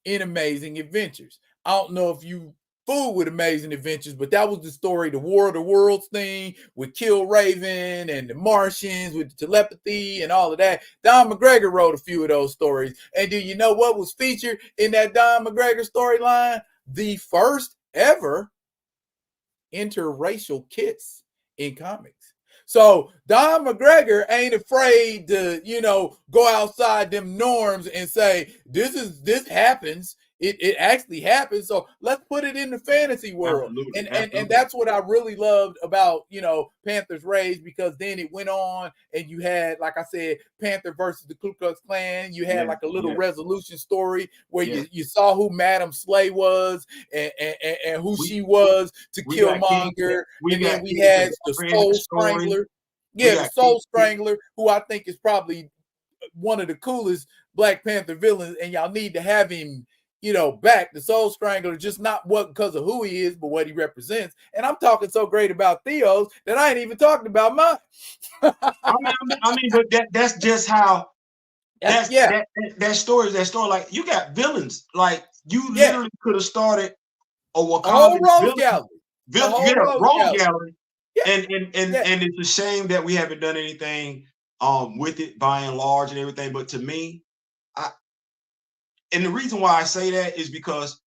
in Amazing Adventures. I don't know if you fool with Amazing Adventures, but that was the story, the War of the Worlds thing with Kill Raven and the Martians with the telepathy and all of that. Don McGregor wrote a few of those stories. And do you know what was featured in that Don McGregor storyline? The first ever interracial kiss in comics. So Don McGregor ain't afraid to, go outside them norms and say, this happens. It actually happens. So let's put it in the fantasy world. Absolutely. And that's what I really loved about, Panther's Rage, because then it went on and you had, like I said, Panther versus the Ku Klux Klan. You had like a little resolution story where you saw who Madam Slay was and who she was to Killmonger. And then we had the Soul Strangler. Yeah, the Soul Strangler, who I think is probably one of the coolest Black Panther villains, and y'all need to have him, back. The Soul Strangler, just not because of who he is, but what he represents. And I'm talking so great about Theo's that I ain't even talking about mine. I mean, but that's just how. That story is that story. Like, you got villains. Like, you literally could have started a Wakanda Rogue Gallery. And it's a shame that we haven't done anything with it by and large and everything. But to me, and the reason why I say that is because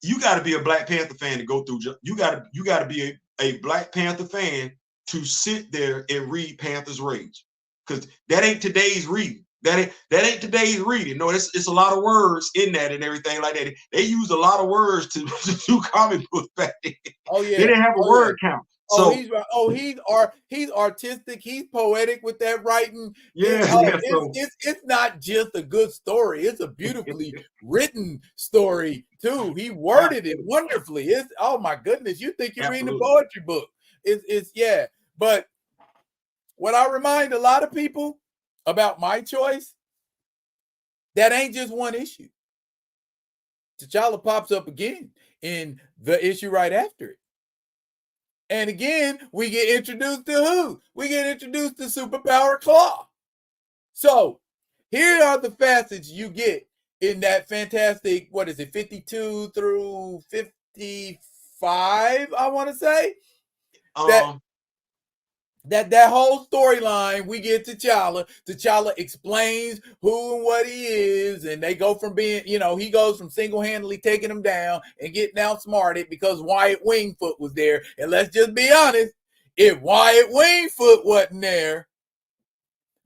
you got to be a Black Panther fan to go through. You got to be a Black Panther fan to sit there and read Panther's Rage, because that ain't today's reading. That ain't today's reading. No, it's a lot of words in that and everything like that. They use a lot of words to do comic books back then. Oh yeah, they didn't have a word count. So he's artistic. He's poetic with that writing. It's not just a good story. It's a beautifully written story too. He worded it wonderfully. It's, oh my goodness, you think you're reading a poetry book? It's But what I remind a lot of people about my choice, that ain't just one issue. T'Challa pops up again in the issue right after it. And again, we get introduced to who? We get introduced to Superpower Claw. So here are the facets you get in that fantastic, 52 through 55, I want to say. That whole storyline, we get T'Challa. T'Challa explains who and what he is, and they go from being, he goes from single-handedly taking them down and getting outsmarted because Wyatt Wingfoot was there. And let's just be honest, if Wyatt Wingfoot wasn't there,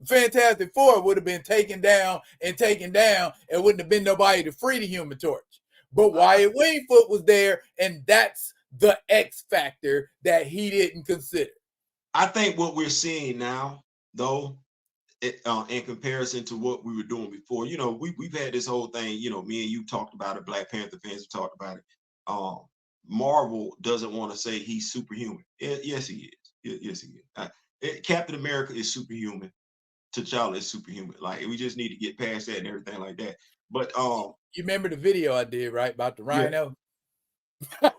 Fantastic Four would have been taken down, and wouldn't have been nobody to free the Human Torch. But Wyatt Wingfoot was there, and that's the X factor that he didn't consider. I think what we're seeing now, though, in comparison to what we were doing before, we've had this whole thing, me and you talked about it, Black Panther fans have talked about it. Marvel doesn't want to say he's superhuman. Yes, he is. Yes, he is. Captain America is superhuman. T'Challa is superhuman. Like, we just need to get past that and everything like that. But you remember the video I did, right, about the rhino? Yeah.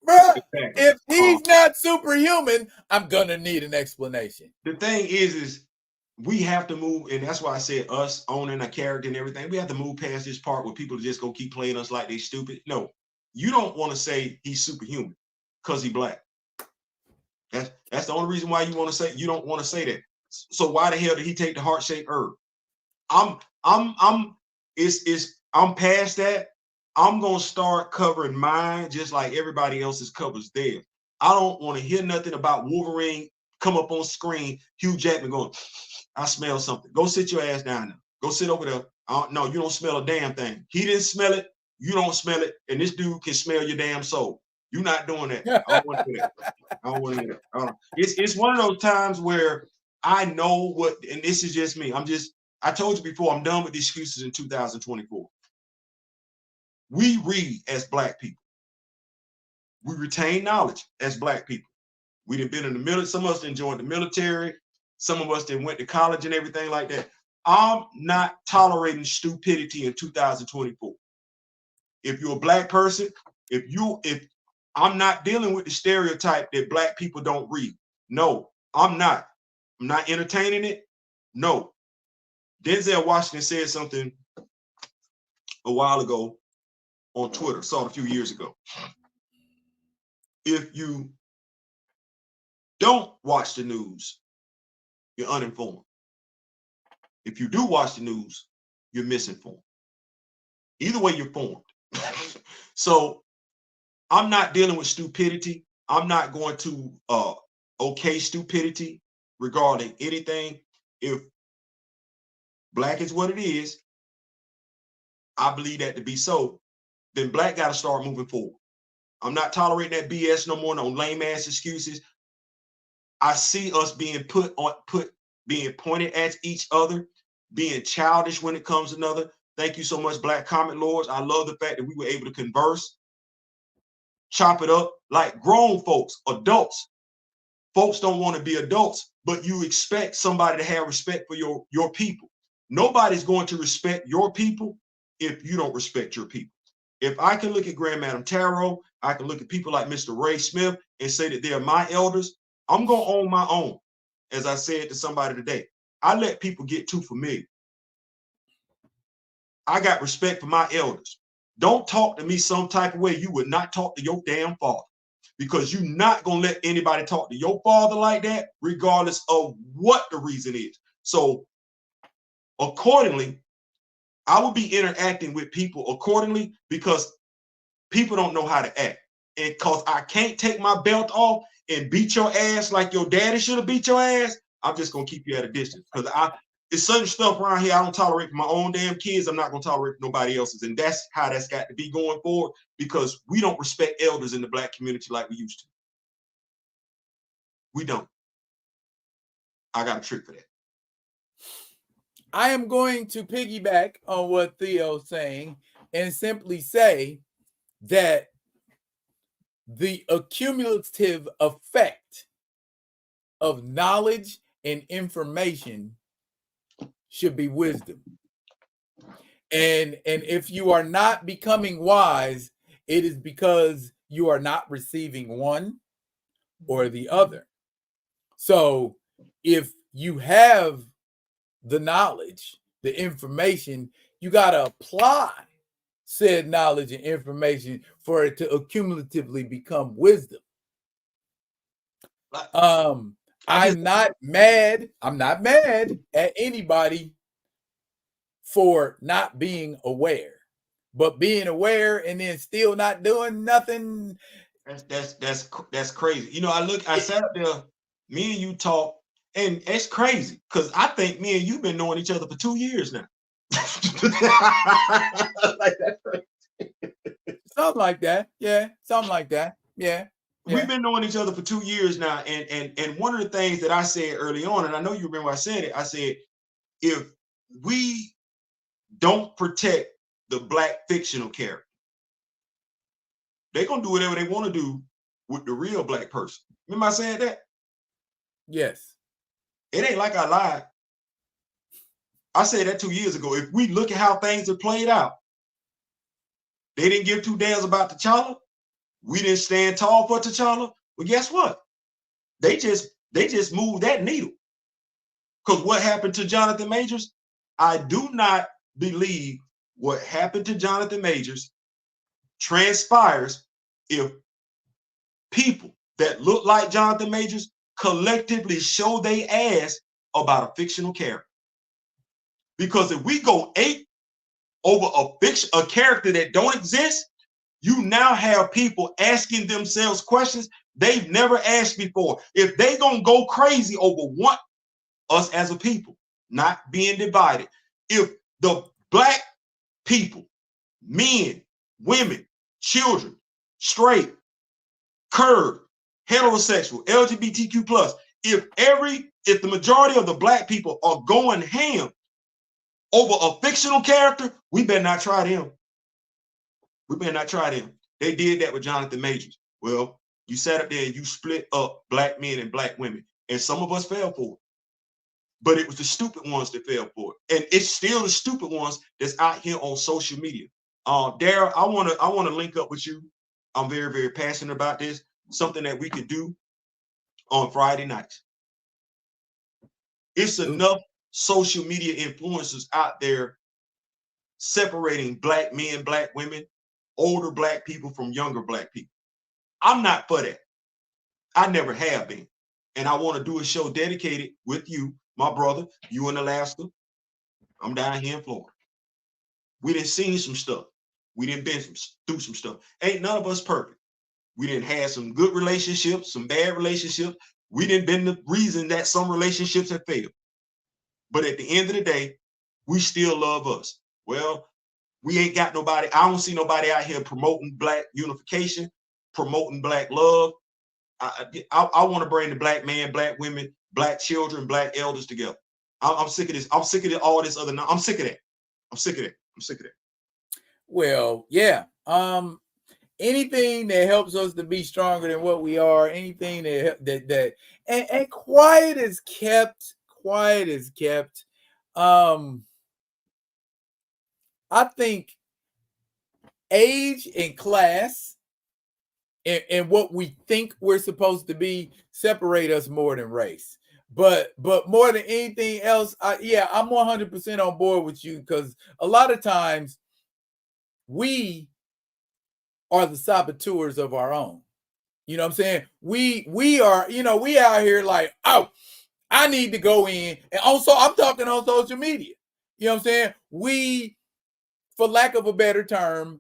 Bro, if he's not superhuman, I'm gonna need an explanation. The thing is we have to move, and that's why I said us owning a character and everything. We have to move past this part where people just go keep playing us like they stupid. No, you don't want to say he's superhuman because he's Black. That's the only reason why you want to say, you don't want to say that. So why the hell did he take the heart-shaped herb? I'm past that. I'm going to start covering mine just like everybody else's covers theirs. I don't want to hear nothing about Wolverine come up on screen, Hugh Jackman going, I smell something. Go sit your ass down now. Go sit over there. No, you don't smell a damn thing. He didn't smell it. You don't smell it. And this dude can smell your damn soul. You're not doing that. I don't want to do that. I don't want to hear that. It's one of those times where I know what, and this is just me. I told you before, I'm done with the excuses in 2024. We read as Black people. We retain knowledge as Black people. We done been in the military. Some of us done joined the military. Some of us done went to college and everything like that. I'm not tolerating stupidity in 2024. If you're a Black person, if I'm not dealing with the stereotype that Black people don't read. No, I'm not. I'm not entertaining it. No. Denzel Washington said something a while ago on Twitter, saw it a few years ago. If you don't watch the news, you're uninformed. If you do watch the news, you're misinformed. Either way, you're formed. So I'm not dealing with stupidity. I'm not going to okay stupidity regarding anything. If Black is what it is, I believe that to be so, then Black got to start moving forward. I'm not tolerating that BS no more, no lame ass excuses. I see us being being pointed at each other, being childish when it comes to another. Thank you so much, Black Comment Lords. I love the fact that we were able to converse, chop it up like grown folks, adults. Folks don't want to be adults, but you expect somebody to have respect for your people. Nobody's going to respect your people if you don't respect your people. If I can look at Grand Madam Tarot, I can look at people like Mr. Ray Smith and say that they're my elders, I'm going to own my own. As I said to somebody today, I let people get too familiar. I got respect for my elders. Don't talk to me some type of way you would not talk to your damn father, because you're not going to let anybody talk to your father like that, regardless of what the reason is. So accordingly, I will be interacting with people accordingly, because people don't know how to act. And because I can't take my belt off and beat your ass like your daddy should have beat your ass, I'm just going to keep you at a distance. Because it's certain stuff around here I don't tolerate for my own damn kids. I'm not going to tolerate for nobody else's. And that's how that's got to be going forward, because we don't respect elders in the Black community like we used to. We don't. I got a trick for that. I am going to piggyback on what Theo's saying and simply say that the accumulative effect of knowledge and information should be wisdom. And if you are not becoming wise, it is because you are not receiving one or the other. So if you have the knowledge, the information, you got to apply said knowledge and information for it to accumulatively become wisdom. I'm not mad at anybody for not being aware, but being aware and then still not doing nothing. That's crazy. You know, I sat up there, me and you talk, and it's crazy because I think me and you been knowing each other for 2 years now. Like that. Something like that. Yeah, something like that. Yeah. We've been knowing each other for 2 years now, and one of the things that I said early on, and I know you remember I said it, I said, if we don't protect the Black fictional character, they're gonna do whatever they want to do with the real Black person. Remember I said that? Yes. It ain't like I lied. I said that 2 years ago. If we look at how things have played out, they didn't give two damns about T'Challa. We didn't stand tall for T'Challa. Well, guess what? They just moved that needle. Because what happened to Jonathan Majors? I do not believe what happened to Jonathan Majors transpires if people that look like Jonathan Majors collectively show they ass about a fictional character. Because if we go 8 over a character that don't exist, you now have people asking themselves questions they've never asked before. If they gonna go crazy over us as a people, not being divided, if the black people, men, women, children, straight, curved, heterosexual, LGBTQ plus, if the majority of the black people are going ham over a fictional character, we better not try them. We better not try them. They did that with Jonathan Majors. Well, you sat up there and you split up black men and black women, and some of us fell for it. But it was the stupid ones that fell for it, and it's still the stupid ones that's out here on social media. Daryl, I want to link up with you. I'm very, very passionate about this. Something that we could do on Friday nights. It's enough social media influencers out there separating black men, black women, older black people from younger black people. I'm not for that. I never have been. And I want to do a show dedicated with you, my brother, you in Alaska. I'm down here in Florida. We done seen some stuff. We done been through some stuff. Ain't none of us perfect. We done had some good relationships, some bad relationships. We done been the reason that some relationships have failed. But at the end of the day, we still love us. Well, we ain't got nobody. I don't see nobody out here promoting black unification, promoting black love. I want to bring the black man, black women, black children, black elders together. I'm sick of this. I'm sick of all this other. I'm sick of that. I'm sick of that. I'm sick of that. Well, yeah. Anything that helps us to be stronger than what we are, anything that and quiet is kept. I think age and class and what we think we're supposed to be separate us more than race. But more than anything else, I'm 100% on board with you, because a lot of times we are the saboteurs of our own. You know what I'm saying? We are, we out here like, oh, I need to go in. And also, I'm talking on social media. You know what I'm saying? We, for lack of a better term,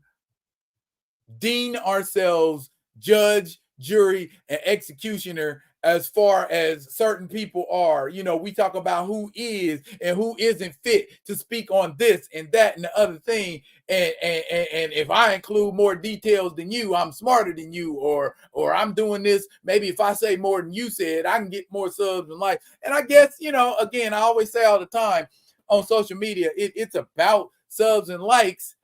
deem ourselves judge, jury, and executioner as far as certain people are. We talk about who is and who isn't fit to speak on this and that and the other thing. And if I include more details than you, I'm smarter than you, or I'm doing this. Maybe if I say more than you said, I can get more subs and likes. And I guess, again, I always say all the time on social media, it's about subs and likes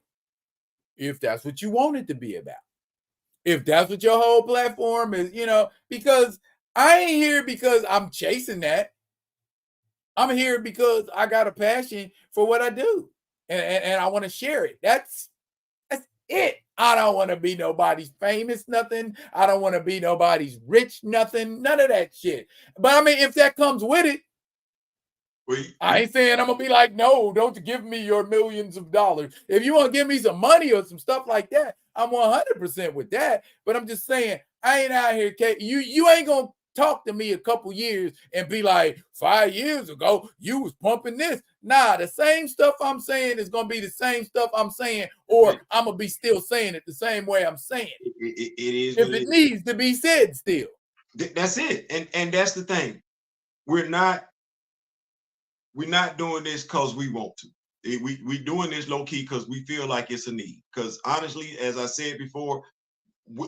if that's what you want it to be about. If that's what your whole platform is, because I ain't here because I'm chasing that. I'm here because I got a passion for what I do, and I want to share it. That's it. I don't want to be nobody's famous nothing. I don't want to be nobody's rich nothing. None of that shit. But I mean, if that comes with it, I ain't saying I'm gonna be like, no, don't give me your millions of dollars. If you want to give me some money or some stuff like that, I'm 100% with that. But I'm just saying, I ain't out here. You ain't gonna talk to me a couple years and be like, 5 years ago, you was pumping this. Nah, the same stuff I'm saying is gonna be the same stuff I'm saying, or I'm gonna be still saying it the same way I'm saying it. It is if it needs to be said still. That's it. And that's the thing. We're not doing this because we want to. We doing this low key because we feel like it's a need. Because honestly, as I said before,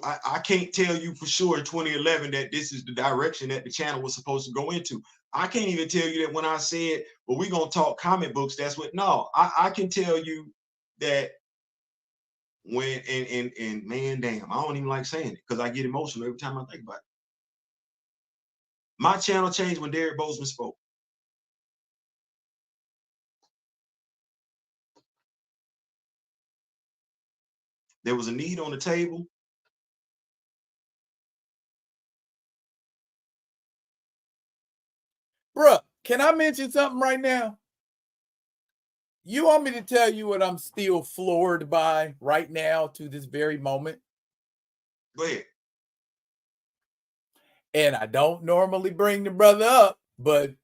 I can't tell you for sure in 2011 that this is the direction that the channel was supposed to go into. I can't even tell you that when I said, well, we're gonna talk comic books, that's what. No, I can tell you that when and man, damn, I don't even like saying it because I get emotional every time I think about it. My channel changed when Derek Bozeman spoke. There was a need on the table. Bruh, can I mention something right now? You want me to tell you what I'm still floored by right now to this very moment? Go ahead. And I don't normally bring the brother up, but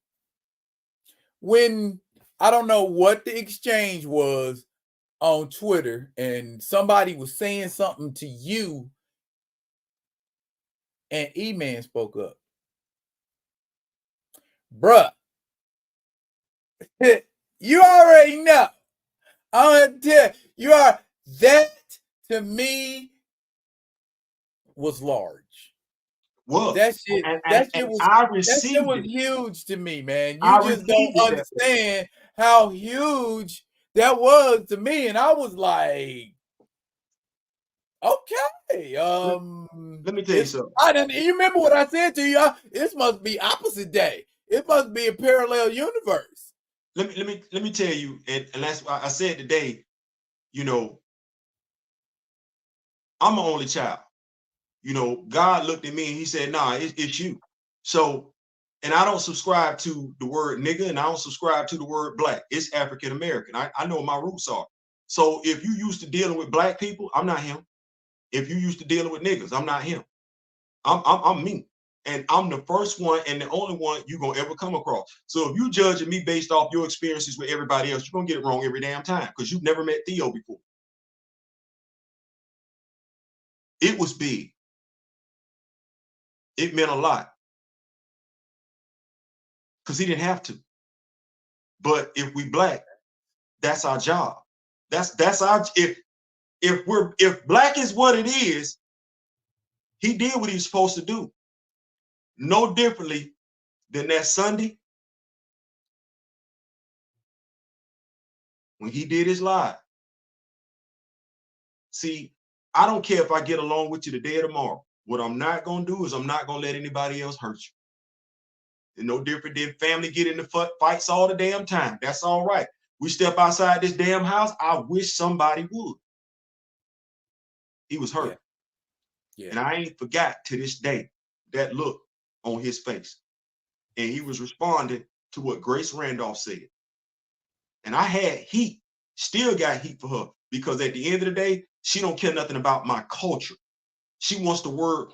when I don't know what the exchange was, on Twitter and somebody was saying something to you and E-Man spoke up. Bruh, you already know. I'm gonna tell you are that to me was large. Was That shit, and that shit was I that shit received was it. huge to me, man. You I just don't received it that way. understand how huge that was to me. And I was like, okay. Let me tell you something. I didn't you remember what I said to you? This must be opposite day. It must be a parallel universe. Let me tell you, and that's why I said today, you know, I'm an only child. You know, God looked at me and he said, nah, it's you. So, and I don't subscribe to the word nigga, and I don't subscribe to the word black. It's African American. I know what my roots are. So if you used to dealing with black people, I'm not him. If you used to dealing with niggas, I'm not him. I'm me. And I'm the first one and the only one you're gonna ever come across. So if you judging me based off your experiences with everybody else, you're gonna get it wrong every damn time because you've never met Theo before. It was big. It meant a lot. Because he didn't have to. But if we black, that's our job. That's our if black is what it is, he did what he was supposed to do. No differently than that Sunday when he did his live. See, I don't care if I get along with you today or tomorrow. What I'm not gonna do is I'm not gonna let anybody else hurt you. And no different than family get into fights all the damn time. That's all right. We step outside this damn house. I wish somebody would. He was hurt. Yeah. And I ain't forgot to this day that look on his face. And he was responding to what Grace Randolph said. And I had heat, still got heat for her, because at the end of the day, she don't care nothing about my culture. She wants to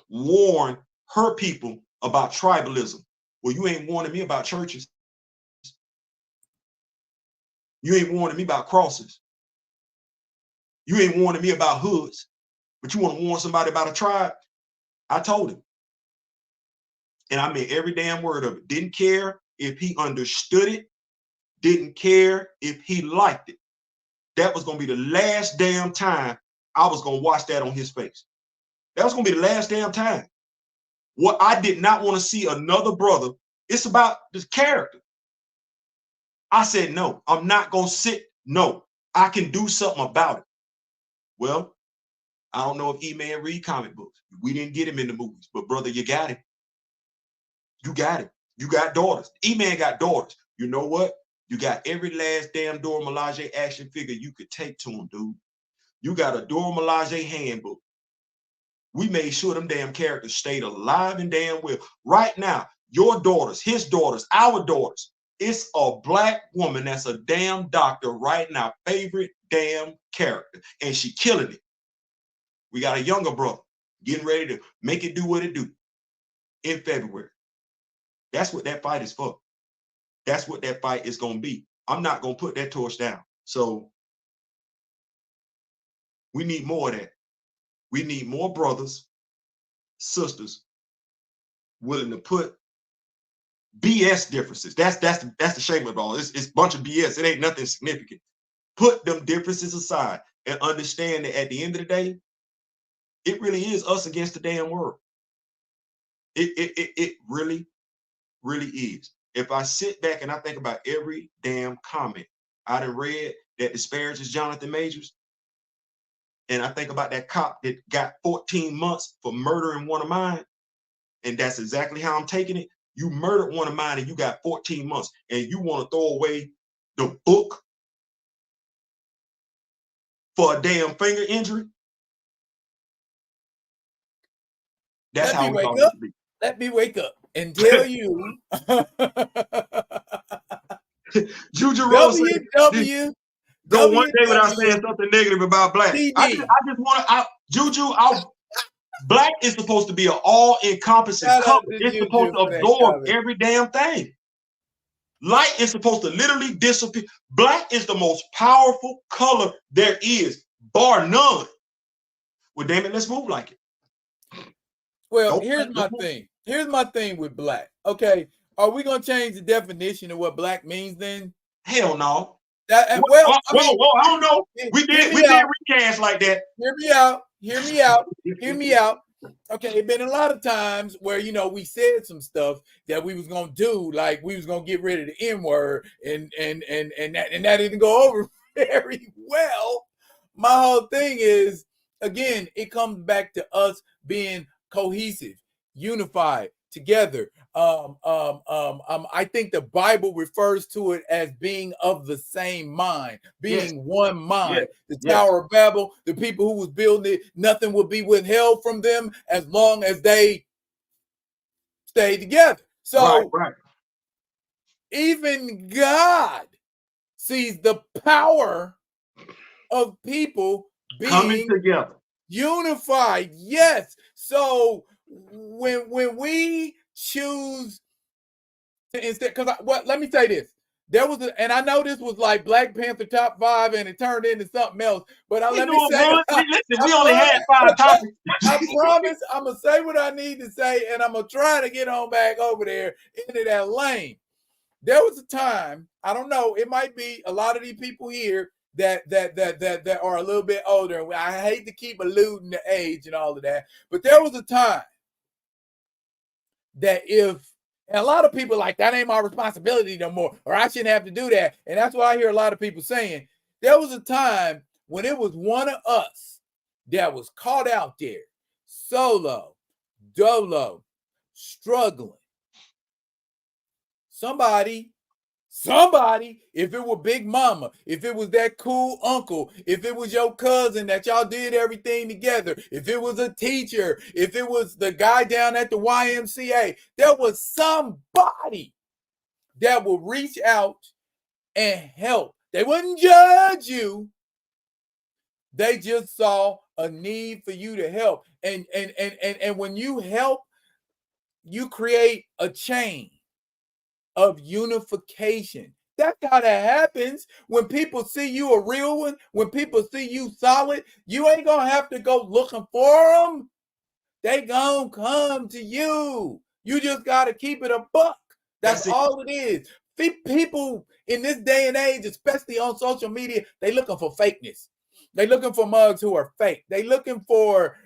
warn her people about tribalism. Well, you ain't warning me about churches. You ain't warning me about crosses. You ain't warning me about hoods. But you want to warn somebody about a tribe? I told him. And I meant every damn word of it. Didn't care if he understood it. Didn't care if he liked it. That was going to be the last damn time I was going to watch that on his face. That was going to be the last damn time. What I did not want to see another brother. It's about this character. I said, no, I'm not going to sit. No, I can do something about it. Well, I don't know if E-Man read comic books. We didn't get him in the movies, but brother, you got him. You got him. You got daughters. E-Man got daughters. You know what? You got every last damn Dora Milaje action figure you could take to him, dude. You got a Dora Milaje handbook. We made sure them damn characters stayed alive and damn well. Right now, your daughters, his daughters, our daughters, it's a black woman that's a damn doctor right now, favorite damn character, and she killing it. We got a younger brother getting ready to make it do what it do in February. That's what that fight is for. That's what that fight is going to be. I'm not going to put that torch down. So we need more of that. We need more brothers, sisters willing to put BS differences. That's the shame of it all. It's a bunch of BS. It ain't nothing significant. Put them differences aside and understand that at the end of the day, it really is us against the damn world. It really, really is. If I sit back and I think about every damn comment I done read that disparages Jonathan Majors, and I think about that cop that got 14 months for murdering one of mine, and that's exactly how I'm taking it. You murdered one of mine and you got 14 months, and you want to throw away the book for a damn finger injury? That's how we thought it would be. Let me wake up and tell you. Juju Rose WW. Go one day without saying something negative about black. I just want to, Juju, black is supposed to be an all-encompassing color. It's supposed to absorb every damn thing. Light is supposed to literally disappear. Black is the most powerful color there is, bar none. Well, damn it, let's move like it. Well, here's my thing. Here's my thing with black. Okay, are we gonna change the definition of what black means then? Hell no. Well, I don't know. We did recast like that. Hear me out. Hear me out. Hear me out. Okay, it been a lot of times where we said some stuff that we was gonna do, like we was gonna get rid of the N-word, and that didn't go over very well. My whole thing is, again, it comes back to us being cohesive, unified, together. I think the Bible refers to it as being of the same mind, being one mind. The Tower of Babel, the people who was building it, nothing would be withheld from them as long as they stayed together. So even God sees the power of people being coming together, unified. Yes. So when we choose to instead, because let me say this. There was and I know this was like Black Panther top 5 and it turned into something else. But let me say, we only had 5 topics. I promise I'm gonna say what I need to say, and I'm gonna try to get on back over there into that lane. There was a time, I don't know, it might be a lot of these people here that are a little bit older. I hate to keep alluding to age and all of that, but there was a time that and a lot of people like, that ain't my responsibility no more, or I shouldn't have to do that. And that's what I hear a lot of people saying. There was a time when it was one of us that was caught out there, solo, dolo, struggling. Somebody, if it were Big Mama, if it was that cool uncle, if it was your cousin that y'all did everything together, if it was a teacher, if it was the guy down at the YMCA, there was somebody that would reach out and help. They wouldn't judge you. They just saw a need for you to help. And when you help, you create a chain of unification. That's how that happens. When people see you a real one, when people see you solid, you ain't gonna have to go looking for them. They gonna come to you. You just gotta keep it a buck. That's all it is. People in this day and age, especially on social media, they looking for fakeness. They looking for mugs who are fake. They looking for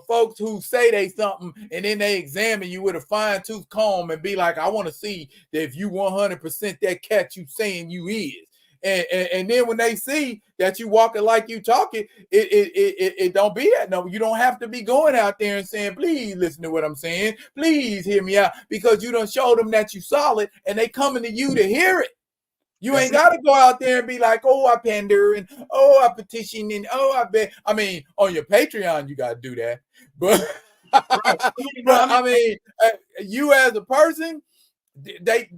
folks who say they something and then they examine you with a fine-tooth comb and be like, I want to see that if you 100% that cat you saying you is. And then when they see that you walking like you talking, it don't be that. No, you don't have to be going out there and saying, please listen to what I'm saying. Please hear me out, because you done showed them that you solid and they coming to you to hear it. You ain't got to go out there and be like, oh, I pander and oh, I petition and oh, I bet. I mean, on your Patreon, you got to do that. But, I mean, you as a person, they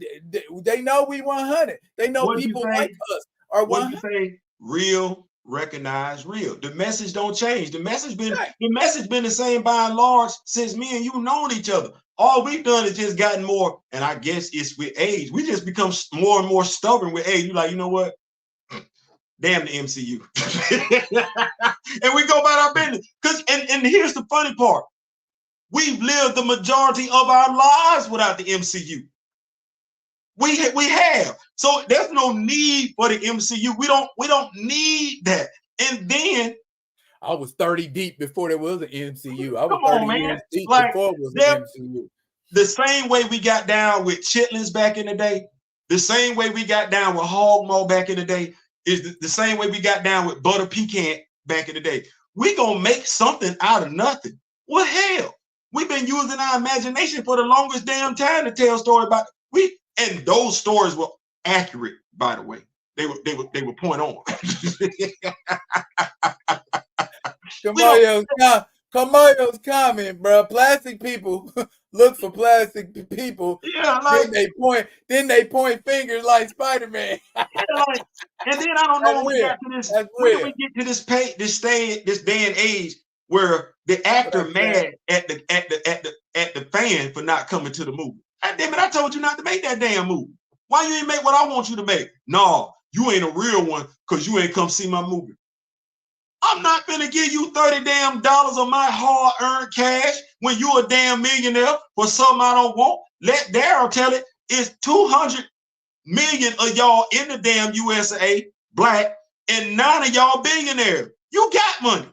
know we 100. They know people like us are 100. What you say? Real, recognize real. The message don't change. The message been the same by and large since me and you known each other. All we've done is just gotten more, and I guess it's with age. We just become more and more stubborn with age. You're like, you know what? Damn the MCU. And we go about our business. And here's the funny part. We've lived the majority of our lives without the MCU. We have. So there's no need for the MCU. We don't need that. And then I was 30 deep before there was an MCU. I was 30 years deep before it was an MCU. The same way we got down with chitlins back in the day, the same way we got down with hog maw back in the day, is the same way we got down with butter pecan back in the day. We gonna make something out of nothing. Well, hell, we've been using our imagination for the longest damn time to tell stories about it. And those stories were accurate, by the way. They were point on. Camario's comment, bro. Plastic people look for plastic people. Yeah, like then they point fingers like Spider-Man. And then I don't know when we got to this. When did we get to this day and age where the actor mad at the fan for not coming to the movie? God damn it! I told you not to make that damn movie. Why you ain't make what I want you to make? No, you ain't a real one because you ain't come see my movie. I'm not gonna give you $30 damn of my hard-earned cash when you a damn millionaire for something I don't want. Let Daryl tell it. It's 200 million of y'all in the damn USA, black, and 9 of y'all billionaires. You got money.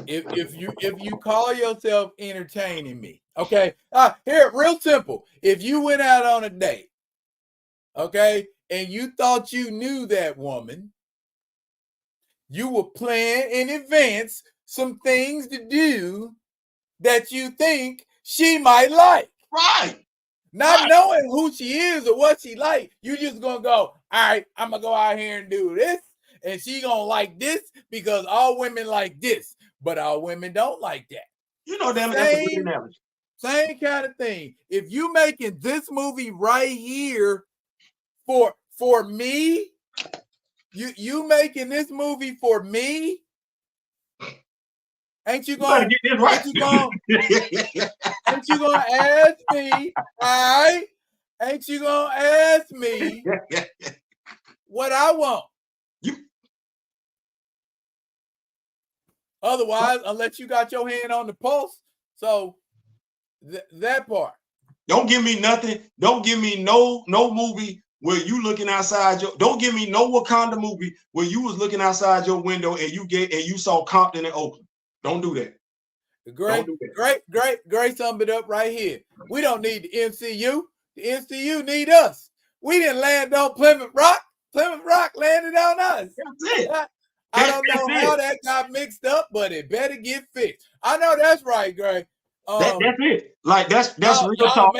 If you call yourself entertaining me, okay? Here, real simple. If you went out on a date, okay, and you thought you knew that woman, you will plan in advance some things to do that you think she might like. Right. Not knowing who she is or what she like, you just gonna go, all right, I'm gonna go out here and do this, and she gonna like this because all women like this, but all women don't like that. You know, damn it, that's a good analogy. Same kind of thing. If you making this movie right here for me, you making this movie for me, ain't you gonna get this right? Ain't you gonna ask me? All right? Ain't you gonna ask me what I want? Otherwise, unless you got your hand on the pulse, so that part. Don't give me nothing. Don't give me no movie where you looking outside your. Don't give me no Wakanda movie where you was looking outside your window and you saw Compton and Oakland. Don't do that. Great summed it up right here. We don't need the MCU. The MCU need us. We didn't land on Plymouth Rock. Plymouth Rock landed on us. That's it. I don't know how that got mixed up, but it better get fixed. I know that's right, Greg. That's it. Like that's real y'all talk.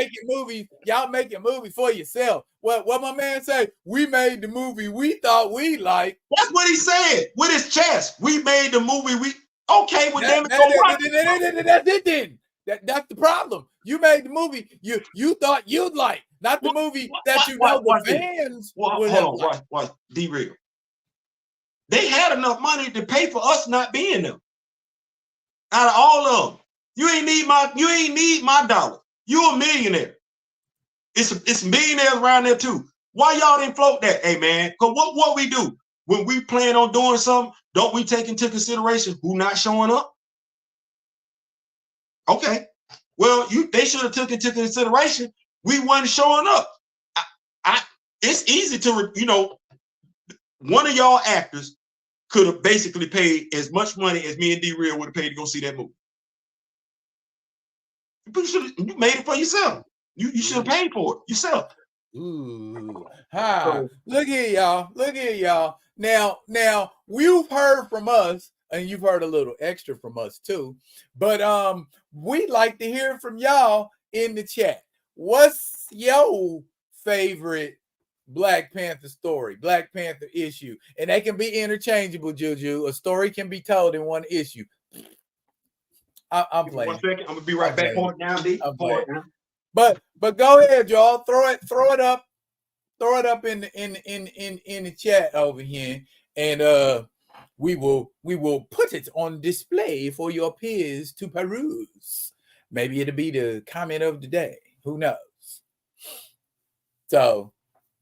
Y'all making movies for yourself. What my man say? We made the movie we thought we liked. That's what he said with his chest. We made the movie we. Okay, well, damn it, that's it then. That's the problem. You made the movie you thought you'd like, not the movie that the fans would have liked. Watch, derail. They had enough money to pay for us not being there. Out of all of them, you ain't need my dollar. You a millionaire. It's millionaires around there too. Why y'all didn't float that? Hey man, cause what we do when we plan on doing something, don't we take into consideration who not showing up? Okay, well they should have took into consideration we wasn't showing up. It's easy to one of y'all actors could have basically paid as much money as me and D-Real would have paid to go see that movie. You made it for yourself. You should have paid for it yourself. Ooh. Look here, y'all. Look here, y'all. Now you've heard from us, and you've heard a little extra from us too. But we'd like to hear from y'all in the chat. What's your favorite Black Panther story, Black Panther issue? And they can be interchangeable, Juju. A story can be told in one issue. I'm playing. 1 second. I'm gonna be right back. Hold it down, D. But go ahead, y'all. Throw it up. Throw it up in the chat over here, and we will put it on display for your peers to peruse. Maybe it'll be the comment of the day. Who knows? So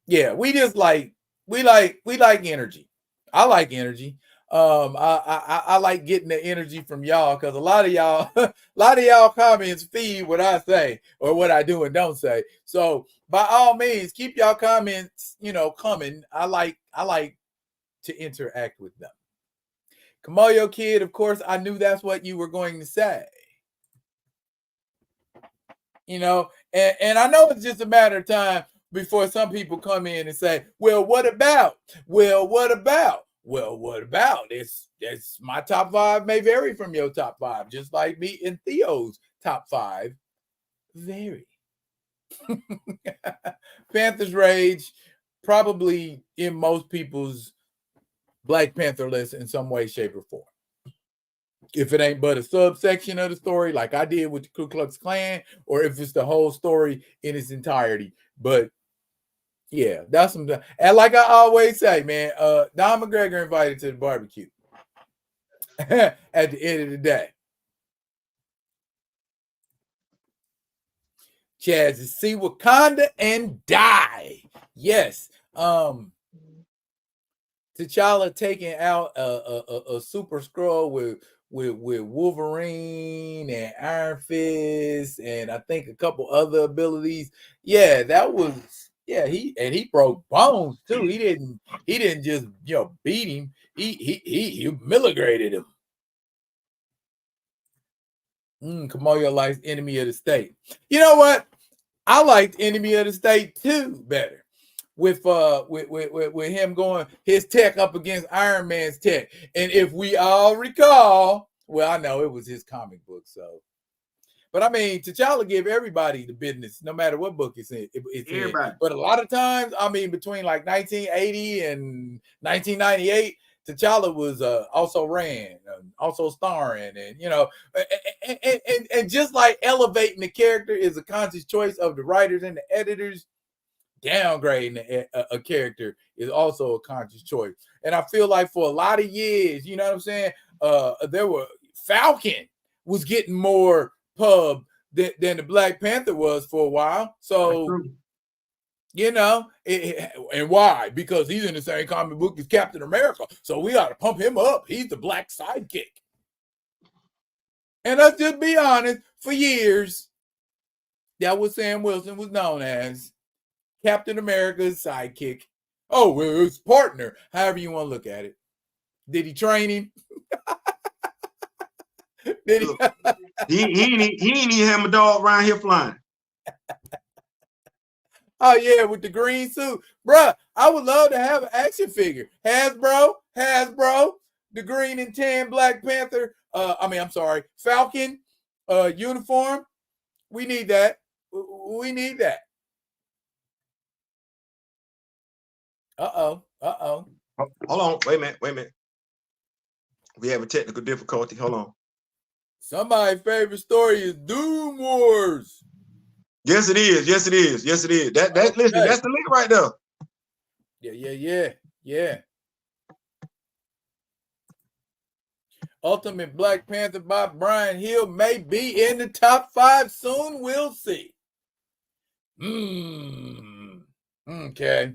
yeah, we like energy. I like energy. I like getting the energy from y'all because a lot of y'all comments feed what I say or what I do and don't say. So by all means, keep y'all comments, coming. I like to interact with them. Kamoyo Kid, of course, I knew that's what you were going to say. And I know it's just a matter of time before some people come in and say, well, what about? It's my top 5 may vary from your top 5, just like me and Theo's top 5 vary. Panther's Rage, probably in most people's Black Panther list in some way, shape, or form. If it ain't but a subsection of the story, like I did with the Ku Klux Klan, or if it's the whole story in its entirety. But yeah, that's some. And like I always say, man, Don McGregor invited to the barbecue at the end of the day. She has to see Wakanda and die. Yes. T'Challa taking out a Super Skrull with Wolverine and Iron Fist, and I think a couple other abilities. Yeah, that was he broke bones too. He didn't just beat him. He humiliated him. Kamoyo likes Enemy of the State. You know what? I liked Enemy of the State too better. With him going his tech up against Iron Man's tech. And if we all recall, well, I know it was his comic book, so. But I mean, T'Challa give everybody the business, no matter what book it's in. But a lot of times, I mean, between like 1980 and 1998, T'Challa was also ran, also starring, and and just like elevating the character is a conscious choice of the writers and the editors. Downgrading a character is also a conscious choice. And I feel like for a lot of years, you know what I'm saying? There were Falcon was getting more pub than the Black Panther was for a while. So, and why? Because he's in the same comic book as Captain America. So we ought to pump him up. He's the black sidekick. And let's just be honest, for years, that was Sam Wilson was known as Captain America's sidekick. Oh, well, his partner, however you want to look at it. Did he train him? Did he ain't even have a dog around here flying. Oh, yeah, with the green suit. Bruh, I would love to have an action figure. Hasbro, the green and tan Black Panther, Falcon uniform. We need that. We need that. Uh-oh. Hold on. Wait a minute. We have a technical difficulty. Hold on. Somebody's favorite story is Doom Wars. Yes, it is. Listen, that's the link right there. Yeah. Ultimate Black Panther by Brian Hill may be in the top 5 soon. We'll see. Okay.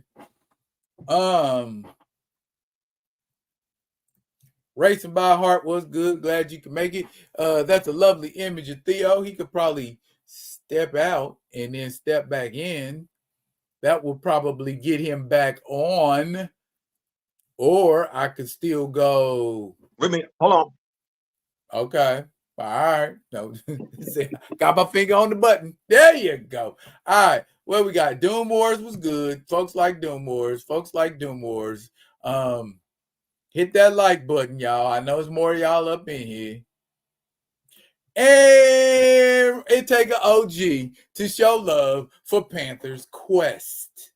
Racing by Heart was good. Glad you can make it. That's a lovely image of Theo. He could probably step out and then step back in. That will probably get him back on. Or I could still go. Wait a minute. Hold on. Okay. All right. No, got my finger on the button. There you go. All right. Well, we got Doom Wars was good. Folks like Doom Wars. Hit that like button, y'all. I know there's more of y'all up in here. And it take an OG to show love for Panther's Quest.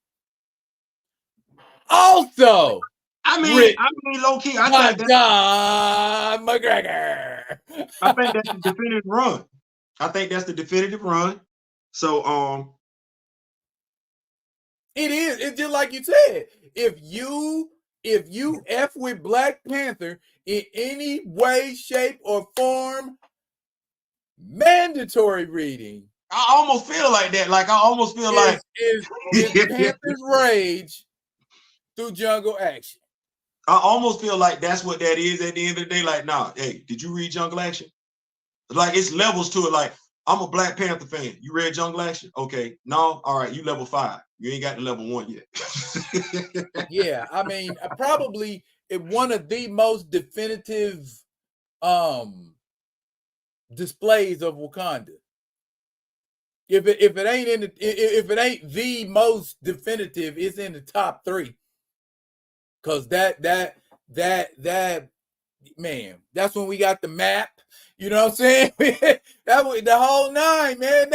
Also, I mean, low key, I think Don McGregor. I think that's the definitive run. So, it is. It's just like you said. If you F with Black Panther in any way, shape, or form, mandatory reading. I almost feel like that. Like I almost feel like is Panther's Rage through Jungle Action. I almost feel like that's what that is at the end of the day. Like, nah, hey, did you read Jungle Action? Like it's levels to it. Like, I'm a Black Panther fan. You read Jungle Action? Okay. No, all right, you level 5. You ain't got to level 1 yet. Yeah, I mean, probably one of the most definitive displays of Wakanda. If it ain't the most definitive, it's in the top 3. Cause that man, that's when we got the map. You know what I'm saying? That was the whole 9, man.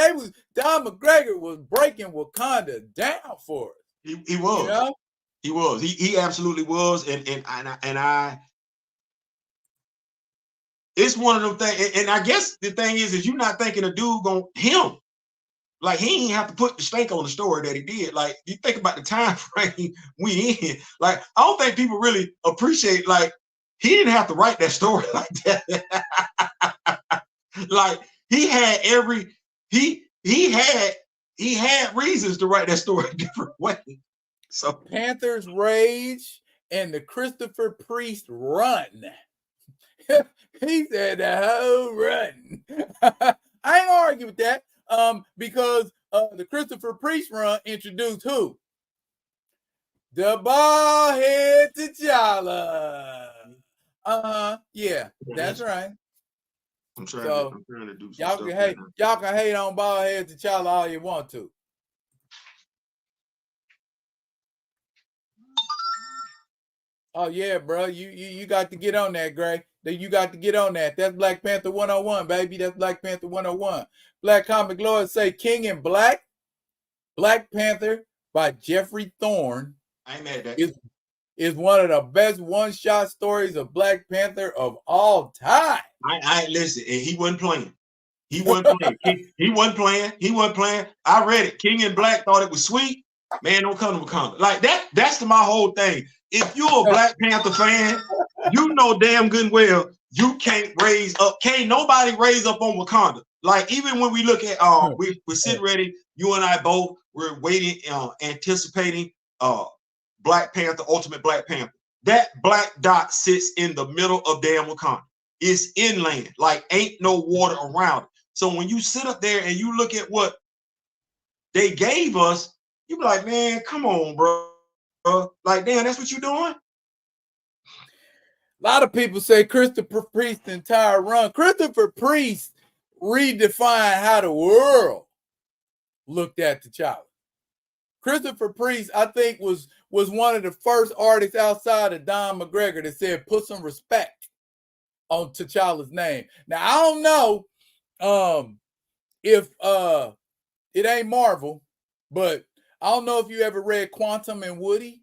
Don McGregor was breaking Wakanda down for us. He was. You know? He was. He absolutely was. And I it's one of them things. And I guess the thing is you're not thinking a dude gonna him. Like he ain't have to put the stake on the story that he did. Like you think about the time frame we in. Like I don't think people really appreciate. Like he didn't have to write that story like that. Like he had he had reasons to write that story a different way. So Panther's Rage and the Christopher Priest Run. He said the whole run. I ain't gonna argue with that. Because the Christopher Priest Run introduced who? The bald head T'Challa. Yeah, that's right. I'm trying to do some y'all stuff. Can hate, y'all can hate on bald head T'Challa all you want to. Oh yeah, bro. You got to get on that, Gray. You got to get on that. That's Black Panther 101, baby. That's Black Panther 101. Black Comic Lord say King in Black, Black Panther by Jeffrey Thorne. I ain't mad at that. Is one of the best one-shot stories of Black Panther of all time. I listen, and he wasn't playing. He wasn't playing. He wasn't playing. He wasn't playing. I read it. King in Black thought it was sweet. Man, don't come to Wakanda. Like that. That's my whole thing. If you're a Black Panther fan, you know damn good and well you can't raise up. Can't nobody raise up on Wakanda. Like even when we look at we're sitting ready. You and I both. We're waiting, anticipating Black Panther, Ultimate Black Panther. That black dot sits in the middle of damn Wakanda. It's inland. Like ain't no water around it. So when you sit up there and you look at what they gave us, you be like, man, come on, bro. Like, damn, that's what you're doing? A lot of people say Christopher Priest's entire run. Christopher Priest redefined how the world looked at T'Challa. Christopher Priest, I think, was one of the first artists outside of Don McGregor that said, put some respect on T'Challa's name. Now, I don't know if it ain't Marvel, but I don't know if you ever read Quantum and Woody.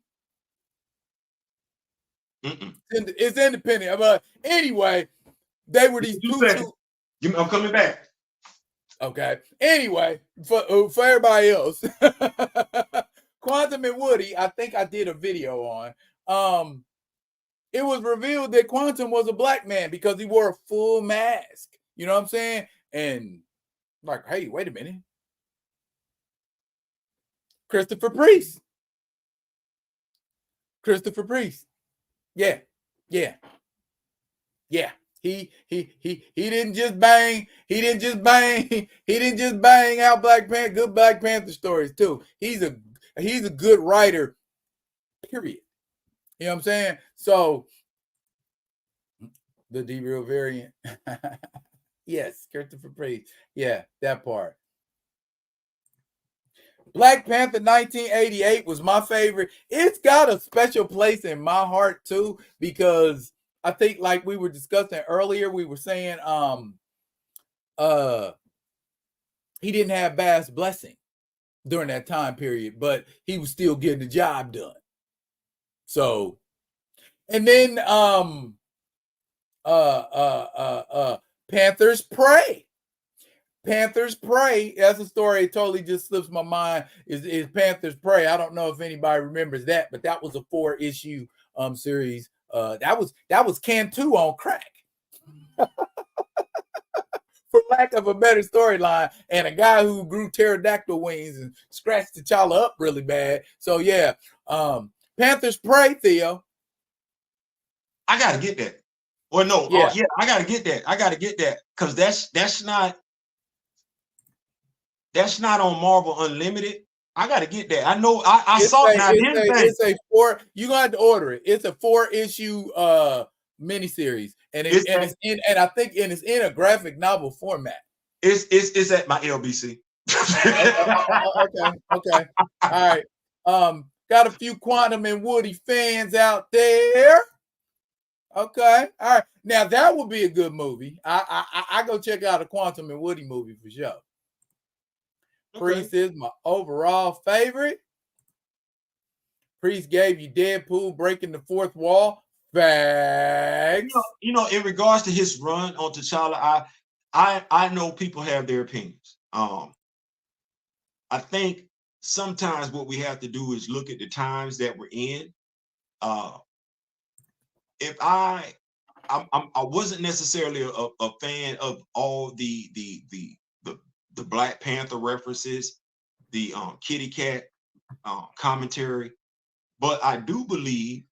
It's independent. But anyway, they were these two. I'm coming back. Okay. Anyway, for everybody else, Quantum and Woody, I think I did a video on. It was revealed that Quantum was a black man because he wore a full mask. You know what I'm saying? And like, hey, wait a minute. Christopher Priest. Yeah. He didn't just bang. He didn't just bang out good Black Panther stories too. He's a good writer. Period. You know what I'm saying? So the D-Real variant. Yes, Christopher Priest. Yeah, that part. Black Panther 1988 was my favorite. It's got a special place in my heart too, because I think like we were discussing earlier, we were saying he didn't have Bass blessing during that time period, but he was still getting the job done. So, and then Panther's Prey. Panther's Prey, that's a story that totally just slips my mind, is Panther's Prey. I don't know if anybody remembers that, but that was a 4-issue series. That was Cantu on crack. For lack of a better storyline, and a guy who grew pterodactyl wings and scratched T'Challa up really bad. So yeah, Panther's Prey, Theo. I gotta get that. Well, no, yeah, I gotta get that. Because that's not on Marvel Unlimited. I gotta get that. I know I saw it now. It's a 4. You're gonna have to order it. It's a 4-issue miniseries, and it's in a graphic novel format. It's at my LBC. Okay. All right. Got a few Quantum and Woody fans out there. Okay. All right. Now that would be a good movie. I go check out a Quantum and Woody movie for sure. Priest is my overall favorite. Priest gave you Deadpool breaking the fourth wall. Facts. You know, in regards to his run on T'Challa, I know people have their opinions. I think sometimes what we have to do is look at the times that we're in. If I wasn't necessarily a fan of all the Black Panther references, the kitty cat commentary. But I do believe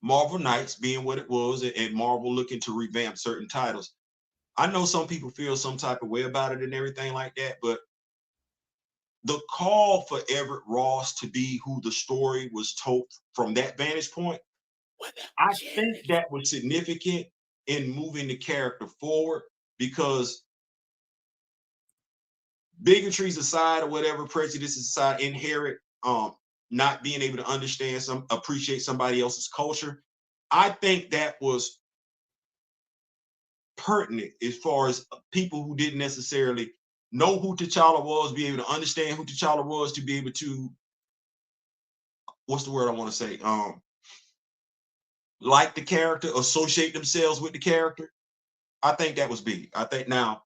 Marvel Knights being what it was, and Marvel looking to revamp certain titles. I know some people feel some type of way about it and everything like that, but the call for Everett Ross to be who the story was told from that vantage point, I think that was significant in moving the character forward, because bigotries aside or whatever, prejudices aside, inherent not being able to appreciate somebody else's culture, I think that was pertinent as far as people who didn't necessarily know who T'Challa was, be able to understand who T'Challa was, to be able to, what's the word I want to say? Like the character, associate themselves with the character. I think that was big. I think now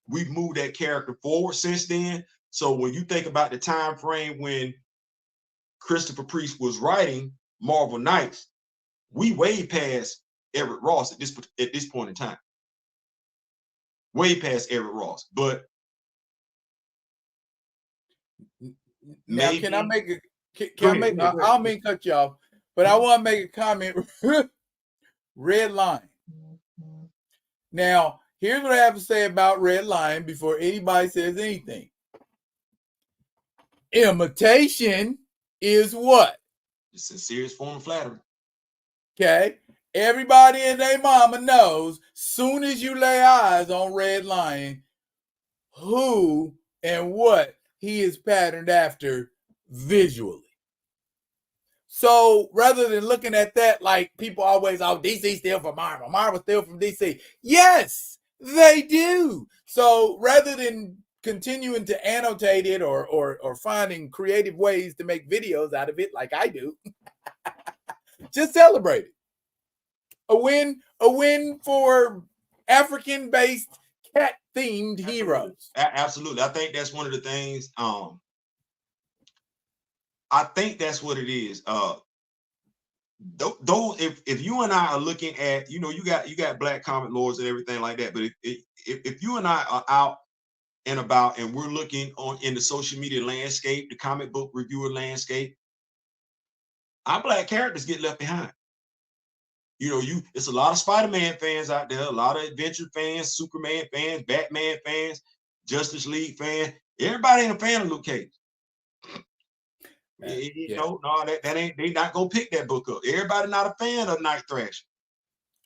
we've moved that character forward since then. So when you think about the time frame when Christopher Priest was writing Marvel Knights, we way past Everett Ross at this point in time. Way past Everett Ross. But now, maybe, can I make a? go I ahead. I don't mean cut you off, but I want to make a comment. Red Line. Now, here's what I have to say about Red Line before anybody says anything. Imitation is what? It's a serious form of flattery. Okay. Everybody and their mama knows, soon as you lay eyes on Red Lion, who and what he is patterned after visually. So rather than looking at that like people always, oh, DC steal from Marvel, Marvel steal from DC. Yes, they do. So rather than continuing to annotate it or finding creative ways to make videos out of it like I do, just celebrate it. A win for African-based cat-themed heroes. Absolutely. I think that's one of the things. I think that's what it is. Though if you and I are looking at, you got black comic lords and everything like that, but if you and I are out and about and we're looking in the social media landscape, the comic book reviewer landscape, our black characters get left behind. It's a lot of Spider-Man fans out there, a lot of Adventure fans, Superman fans, Batman fans, Justice League fans. Everybody ain't a fan of Luke Cage. No, that ain't. They not gonna pick that book up. Everybody not a fan of Night Thrasher.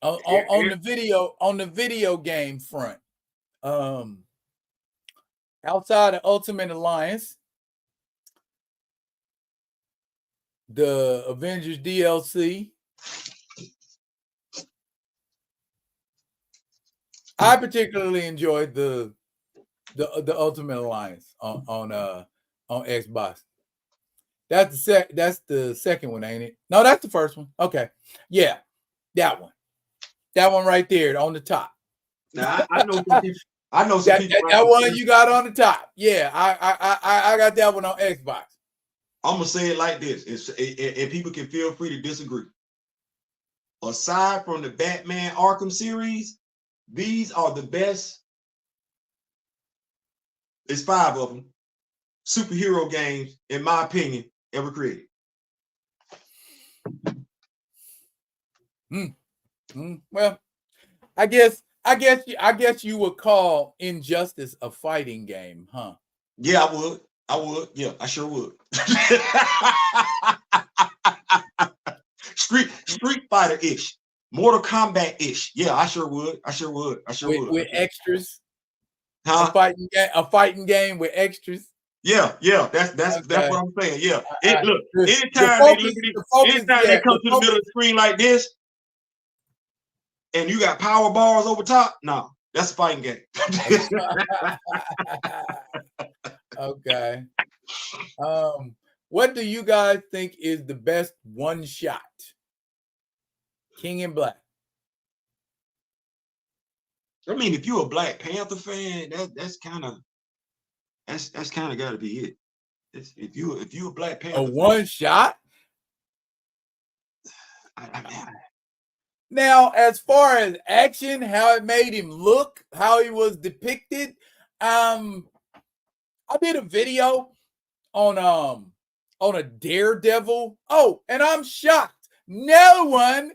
On the video game front, outside of Ultimate Alliance, the Avengers DLC, I particularly enjoyed the Ultimate Alliance on Xbox. That's the second one, ain't it? No, that's the first one. Okay, yeah, that one right there on the top. Now I know some people. I know some people. That one you got on the top. Yeah, I got that one on Xbox. I'm gonna say it like this, and people can feel free to disagree. Aside from the Batman Arkham series, these are the best. It's 5 of them. Superhero games, in my opinion, ever created. Well, I guess you would call Injustice a fighting game, huh? Yeah, I would. Yeah, I sure would. Street Fighter-ish. Mortal Kombat-ish. Yeah, I sure would. With extras. Huh? A fighting game with extras. Yeah. That's what I'm saying. Yeah. Look, anytime they come to the middle of the screen like this, and you got power bars over top, no, that's a fighting game. Okay. What do you guys think is the best one shot? King in Black. I mean, if you're a Black Panther fan, that's kind of got to be it. If you a Black Panther, one shot. Now, as far as action, how it made him look, how he was depicted, I did a video on a Daredevil. Oh, and I'm shocked. No one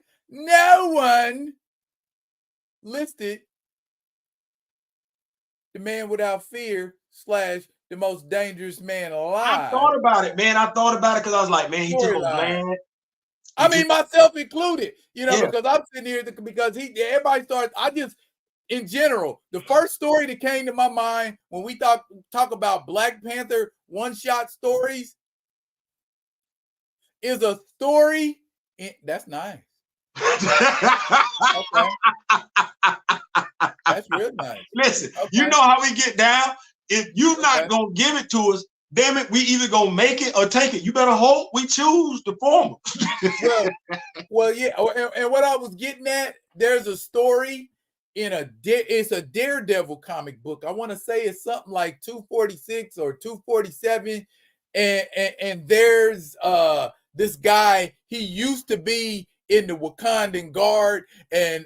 listed the man without fear / the most dangerous man alive. I thought about it, man. I thought about it because I was like, man, he took a Vlad. I mean, myself included, you know, Yeah. because I'm sitting here because everybody starts. I just, in general, the first story that came to my mind when we talk about Black Panther one-shot stories is a story. That's nice. Okay. That's real nice. Listen, you know how we get down. If you're not gonna give it to us, damn it, we either gonna make it or take it. You better hope we choose the former. well, yeah. And what I was getting at, there's a story it's a Daredevil comic book. I want to say it's something like 246 or 247, and there's this guy. He used to be in the Wakandan Guard, and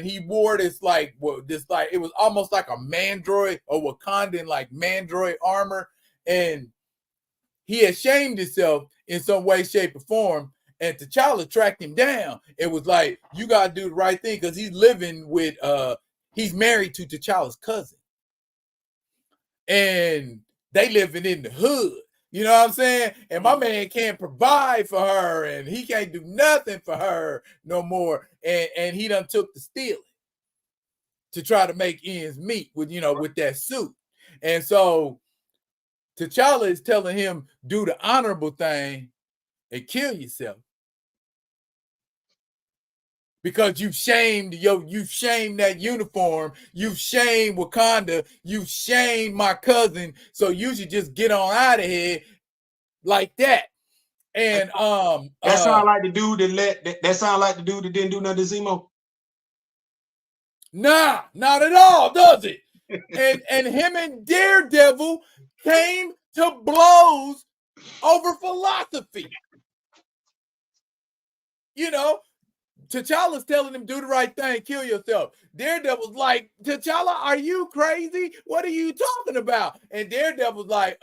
he wore this like it was almost like a mandroid or Wakandan like mandroid armor, and he had shamed himself in some way, shape, or form. And T'Challa tracked him down. It was like, you gotta do the right thing because he's living with he's married to T'Challa's cousin, and they living in the hood. You know what I'm saying? And my man can't provide for her, and he can't do nothing for her no more. And he done took the stealing to try to make ends meet with with that suit. And so T'Challa is telling him, do the honorable thing and kill yourself. Because you shamed that uniform, you shamed Wakanda, you shamed my cousin, so you should just get on out of here like that. And that sound like the dude that sound like the dude that didn't do nothing to Zemo. Nah, not at all, does it? and him and Daredevil came to blows over philosophy. You know, T'Challa's telling him, do the right thing, kill yourself. Daredevil's like, T'Challa, are you crazy? What are you talking about? And Daredevil's like,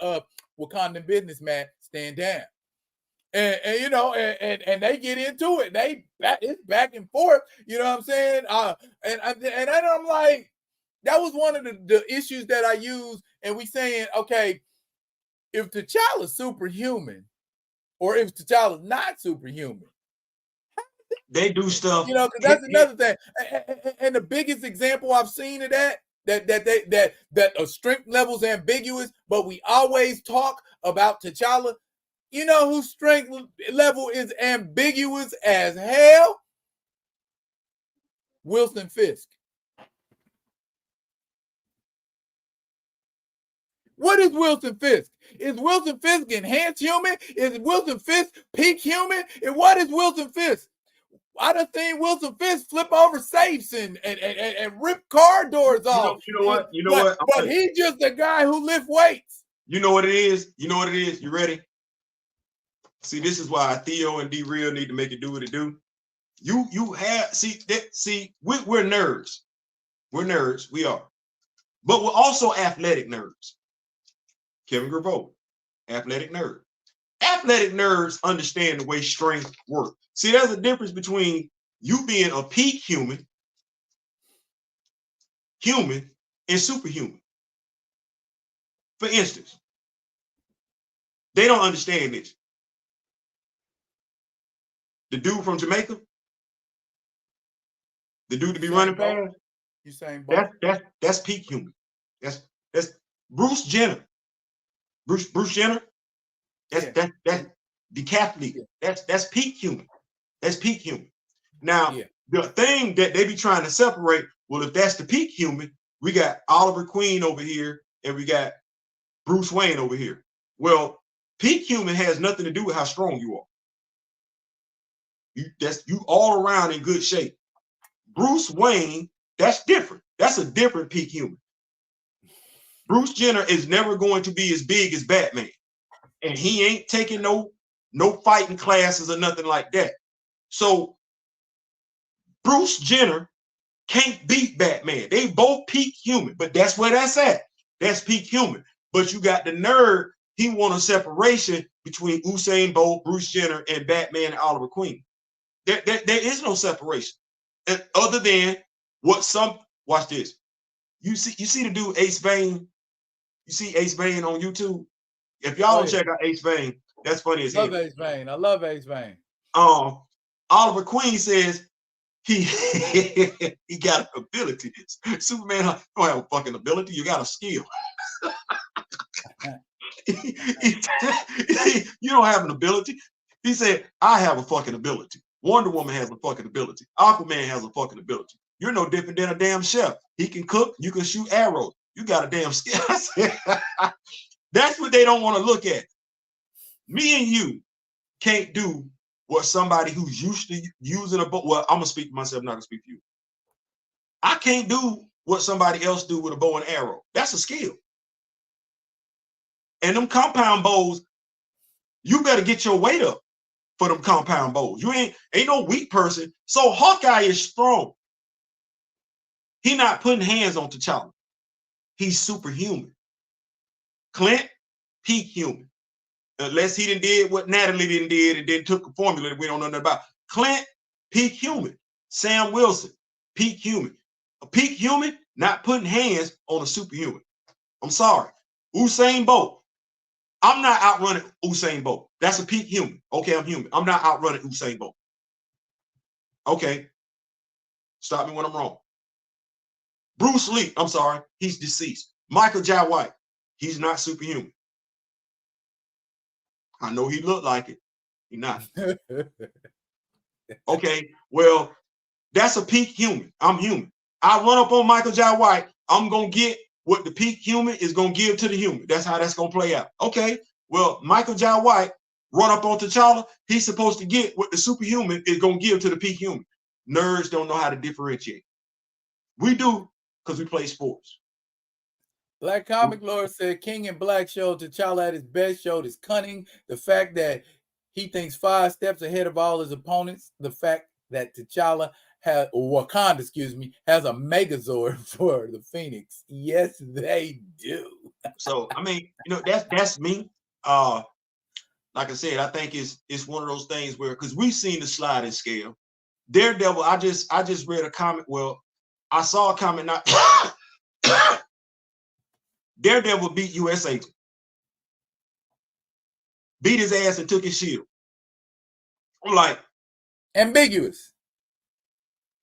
Wakandan businessman, stand down. And you know, and they get into it. It's back and forth. You know what I'm saying? And I'm like, that was one of the issues that I use. And we saying, okay, if T'Challa's superhuman, or if T'Challa's not superhuman, they do stuff. You know, because that's another thing. And the biggest example I've seen of that a strength level's ambiguous, but we always talk about T'Challa. You know whose strength level is ambiguous as hell? Wilson Fisk. What is Wilson Fisk? Is Wilson Fisk enhanced human? Is Wilson Fisk peak human? And what is Wilson Fisk? I done seen Wilson Fisk flip over safes and rip car doors off. You know what? But he's just a guy who lift weights. You know what it is? You ready? See, this is why Theo and D Real need to make it do what it do. You have we're nerds. We're nerds. We are. But we're also athletic nerds. Kevin Graveau, athletic nerd. Athletic nerds understand the way strength works. See, there's a difference between you being a peak human, and superhuman. For instance, they don't understand this. The dude from Jamaica, the dude to be running fast, that's peak human. That's Bruce Jenner. Bruce Jenner. That's decathlete. That's peak human. That's peak human. Now, the thing that they be trying to separate, well, if that's the peak human, we got Oliver Queen over here and we got Bruce Wayne over here. Well, peak human has nothing to do with how strong you are. You all around in good shape. Bruce Wayne, that's different. That's a different peak human. Bruce Jenner is never going to be as big as Batman. And he ain't taking no fighting classes or nothing like that. So Bruce Jenner can't beat Batman. They both peak human, but that's where that's at. That's peak human. But you got the nerd, he want a separation between Usain Bolt, Bruce Jenner, and Batman and Oliver Queen. There is no separation. Other than what some, watch this. You see the dude Ace Vane. You see Ace Vane on YouTube. If y'all don't check out Ace Vane, that's funny as hell. Love Ace Vane. I love Ace Vane. Oliver Queen says he he got an ability. Superman don't have a fucking ability. You got a skill. You don't have an ability. He said, I have a fucking ability. Wonder Woman has a fucking ability. Aquaman has a fucking ability. You're no different than a damn chef. He can cook. You can shoot arrows. You got a damn skill. That's what they don't want to look at. Me and you can't do what somebody who's used to using a bow. Well, I'm gonna speak to myself, not gonna speak to you. I can't do what somebody else do with a bow and arrow. That's a skill. And them compound bows, you better get your weight up for them compound bows. You ain't no weak person. So Hawkeye is strong. He not putting hands on T'Challa. He's superhuman. Clint, peak human. Unless he did what Natalie did and then took a formula that we don't know nothing about. Clint, peak human. Sam Wilson, peak human. A peak human not putting hands on a superhuman. I'm sorry. Usain Bolt. I'm not outrunning Usain Bolt. That's a peak human. Okay, I'm human. I'm not outrunning Usain Bolt. Okay. Stop me when I'm wrong. Bruce Lee, I'm sorry, he's deceased. Michael J. White, he's not superhuman. I know he looked like it. He's not. Okay, well, that's a peak human. I'm human. I run up on Michael J. White, I'm going to get what the peak human is going to give to the human. That's how that's going to play out. Okay, well, Michael J. White run up on T'Challa, he's supposed to get what the superhuman is going to give to the peak human. Nerds don't know how to differentiate. We do, because we play sports. Black Comic Lord said King in Black showed T'Challa at his best, showed his cunning, the fact that he thinks 5 steps ahead of all his opponents, the fact that T'Challa has, or Wakanda, has a Megazord for the Phoenix. Yes, they do. So, I mean, that's me. Like I said, I think it's one of those things where, because we've seen the sliding scale. Daredevil, I just read a comment. Well, I saw a comment not Daredevil beat US Agent. Beat his ass and took his shield. I'm like, ambiguous.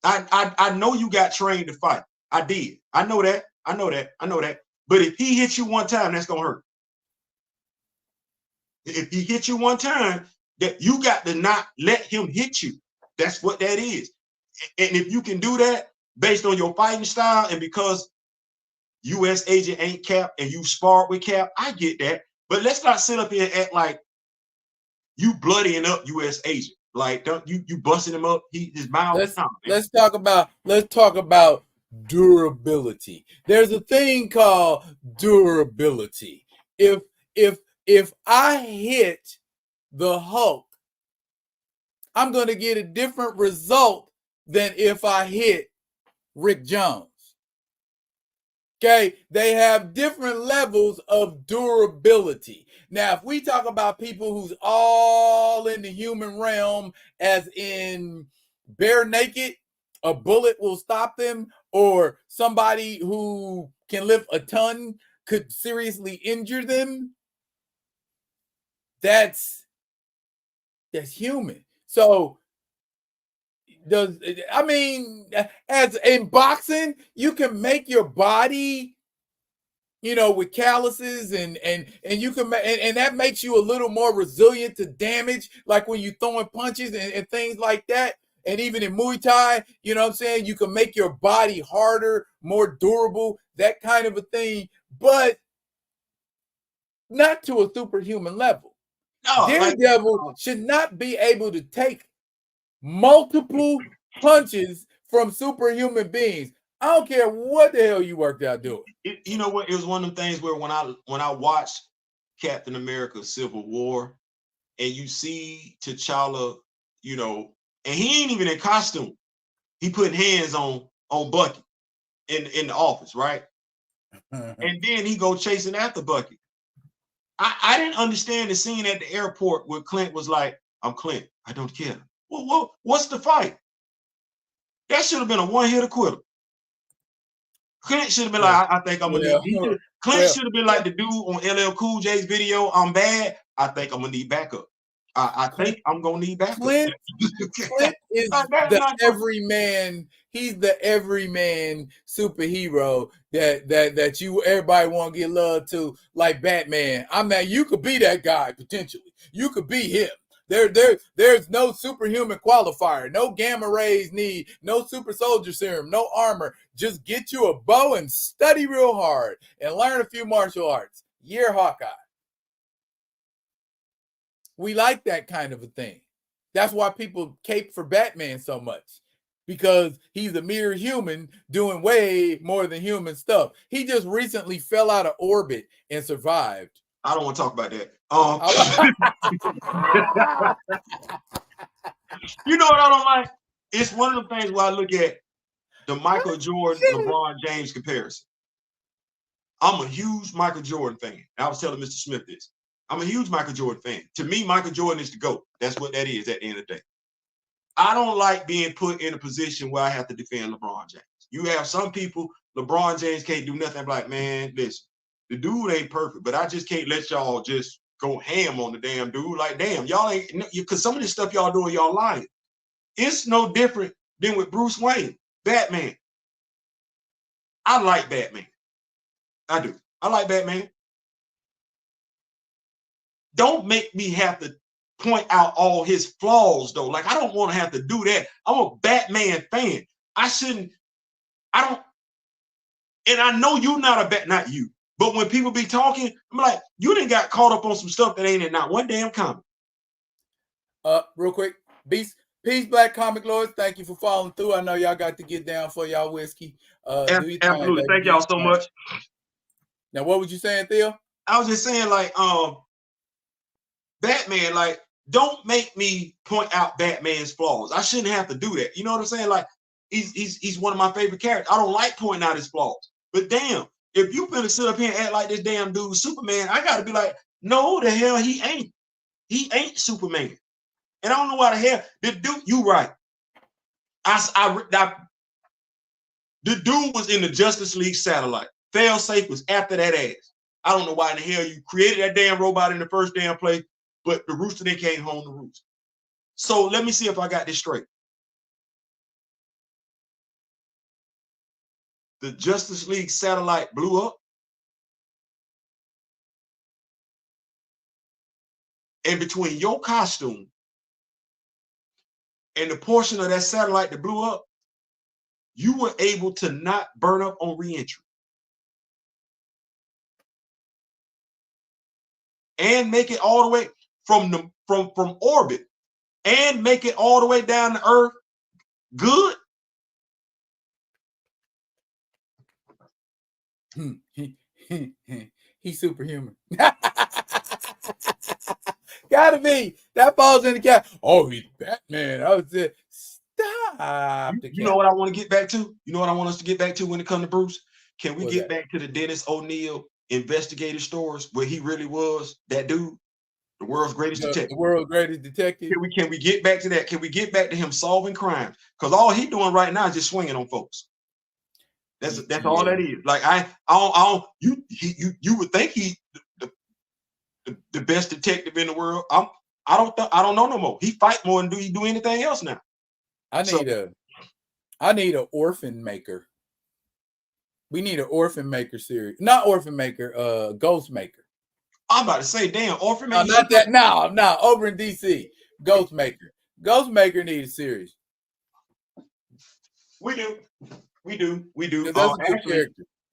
I know you got trained to fight. I did. I know that. But if he hits you one time, that's gonna hurt. If he hits you one time, that you got to not let him hit you. That's what that is. And if you can do that based on your fighting style, and because US Agent ain't Cap and you sparred with Cap, I get that. But let's not sit up here and act like you bloodying up US Agent. Like, don't you busting him up? His mouth. Let's talk about durability. There's a thing called durability. If I hit the Hulk, I'm going to get a different result than if I hit Rick Jones. Okay, they have different levels of durability. Now, if we talk about people who's all in the human realm, as in bare naked, a bullet will stop them, or somebody who can lift a ton could seriously injure them, that's human. So as in boxing, you can make your body, with calluses and you can, and that makes you a little more resilient to damage, like when you're throwing punches and things like that. And even in Muay Thai, you know what I'm saying, you can make your body harder, more durable, that kind of a thing, but not to a superhuman level. No, Daredevil should not be able to take multiple punches from superhuman beings. I don't care what the hell you worked out doing. You know what? It was one of them things where when I watched Captain America: Civil War, and you see T'Challa, and he ain't even in costume. He putting hands on Bucky in the office, right? and then he go chasing after Bucky. I didn't understand the scene at the airport where Clint was like, "I'm Clint. I don't care." Well, what's the fight? That should have been a one-hitter quitter. Clint should have been like, I think I'm gonna need. Clint should have been like the dude on LL Cool J's video, "I'm bad. I think I'm gonna need backup. I think I'm gonna need backup." Clint is the everyman. He's the everyman superhero that you everybody want to get love to, like Batman. I mean, you could be that guy potentially. You could be him. There's no superhuman qualifier, no gamma rays need, no super soldier serum, no armor. Just get you a bow and study real hard and learn a few martial arts. You're Hawkeye. We like that kind of a thing. That's why people cape for Batman so much, because he's a mere human doing way more than human stuff. He just recently fell out of orbit and survived. I don't want to talk about that. You know what I don't like? It's one of the things where I look at the Michael Jordan, LeBron James comparison. I'm a huge Michael Jordan fan. I was telling Mr. Smith this. I'm a huge Michael Jordan fan. To me, Michael Jordan is the GOAT. That's what that is at the end of the day. I don't like being put in a position where I have to defend LeBron James. You have some people, LeBron James can't do nothing. I'm like, man, listen, the dude ain't perfect, but I just can't let y'all just go ham on the damn dude. Like, damn, y'all ain't, because some of this stuff y'all doing, y'all lying. It's no different than with Bruce Wayne, Batman. I like Batman. I do. I like Batman. Don't make me have to point out all his flaws, though. Like, I don't want to have to do that. I'm a Batman fan. I don't, and I know you're not not you, but when people be talking, I'm like, you done got caught up on some stuff that ain't in not one damn comic. Real quick, Peace, Black Comic Lords. Thank you for following through. I know y'all got to get down for y'all whiskey. Absolutely. Thank y'all so much. Now, what was you saying, Theo? I was just saying, like, Batman, like, don't make me point out Batman's flaws. I shouldn't have to do that. You know what I'm saying? Like, he's one of my favorite characters. I don't like pointing out his flaws. But damn, if you finna sit up here and act like this damn dude Superman, I gotta be like, no, the hell he ain't. He ain't Superman. And I don't know why the hell the dude. You right. The dude was in the Justice League satellite. Failsafe was after that ass. I don't know why in the hell you created that damn robot in the first damn place, but the rooster then came home to roost. So let me see if I got this straight. The Justice League satellite blew up. And between your costume and the portion of that satellite that blew up, you were able to not burn up on reentry. And make it all the way from orbit and make it all the way down to Earth good. He's superhuman. Gotta be. That falls in the cat. Oh, he's Batman. I was it. Stop. You know what I want to get back to? You know what I want us to get back to when it comes to Bruce? Can we get back to the Dennis O'Neil investigative stories where he really was that dude? The world's greatest detective. The world's greatest detective. Can we get back to that? Can we get back to him solving crimes? Because all he's doing right now is just swinging on folks. That's all that is. Like you would think he the best detective in the world. I don't know no more. He fight more than do he do anything else now. I need an orphan maker. We need an orphan maker series. Not orphan maker, ghost maker. I'm about to say, damn, orphan maker. Not that. No, over in DC, ghost maker. Ghost maker needs a series. We do.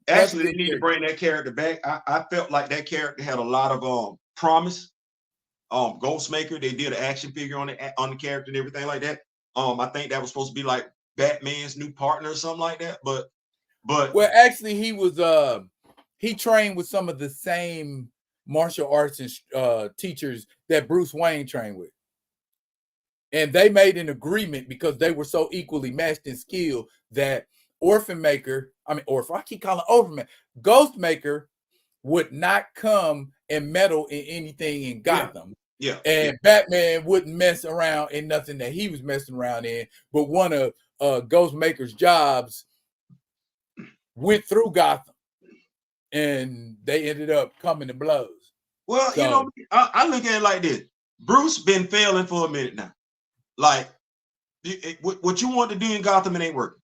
Actually, they need to bring that character back. I felt like that character had a lot of promise. Ghostmaker, they did an action figure on the character and everything like that. I think that was supposed to be like Batman's new partner or something like that. But well, actually, he was he trained with some of the same martial arts and teachers that Bruce Wayne trained with. And they made an agreement because they were so equally matched in skill that or if I keep calling Overman, Ghostmaker would not come and meddle in anything in Gotham. Yeah. And Batman wouldn't mess around in nothing that he was messing around in. But one of Ghostmaker's jobs went through Gotham, and they ended up coming to blows. Well, so, I look at it like this. Bruce been failing for a minute now. Like, what you want to do in Gotham, it ain't working.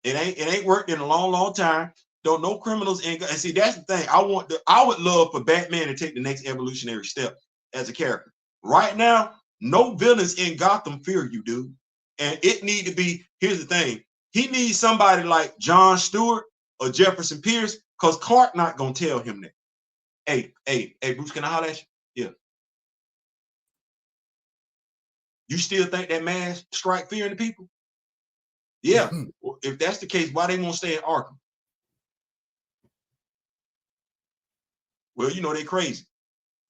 It ain't worked in a long time. Don't no criminals and see, that's the thing. I would love for Batman to take the next evolutionary step as a character. Right now, no villains in Gotham fear you, dude. And it need to be, here's the thing. He needs somebody like John Stewart or Jefferson Pierce, because Clark not gonna tell him that. Hey, Bruce, can I holler at you? Yeah. You still think that mask strike fear in the people? Yeah. Well, if that's the case, why they won't stay in Arkham? Well, they crazy.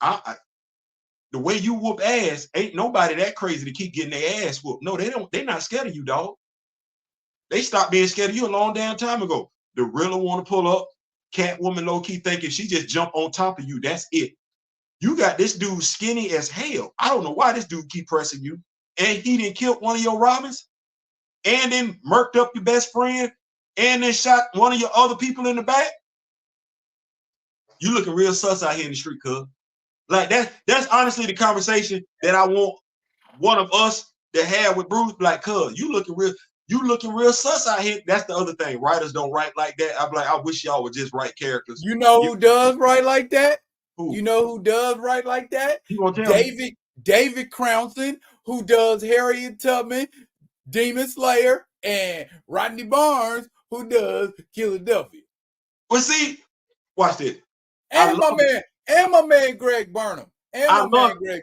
The way you whoop ass, ain't nobody that crazy to keep getting their ass whooped. No, they're not scared of you, dog. They stopped being scared of you a long damn time ago. The Riddler want to pull up, Catwoman low-key thinking she just jump on top of you. That's it. You got this dude skinny as hell. I don't know why this dude keep pressing you. And he didn't kill one of your Robins, and then murked up your best friend, and then shot one of your other people in the back. You looking real sus out here in the street, cuz. Like that's honestly the conversation that I want one of us to have with Bruce. Like, cuz, you looking real sus out here. That's the other thing. Writers don't write like that. I'm like, I wish y'all would just write characters. You know who does write like that? Who? You know who does write like that? David Crownson, who does Harriet Tubman, Demon Slayer, and Rodney Barnes, who does Philadelphia. Well, see, watch this. And my man Greg Burnham. I love that.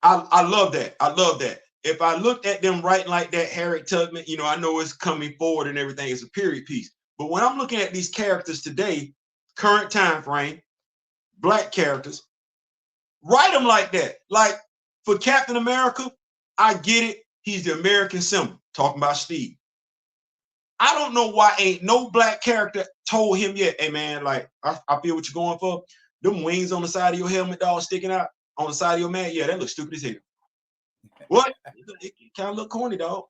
I love that. If I looked at them writing like that, Harriet Tubman, I know it's coming forward and everything. It's a period piece. But when I'm looking at these characters today, current time frame, black characters, write them like that. Like for Captain America, I get it. He's the American symbol. Talking about Steve. I don't know why ain't no black character told him yet, hey man, like I feel what you're going for. Them wings on the side of your helmet, dog, sticking out on the side of your man. Yeah, that looks stupid as hell. What? It kind of look corny, dog.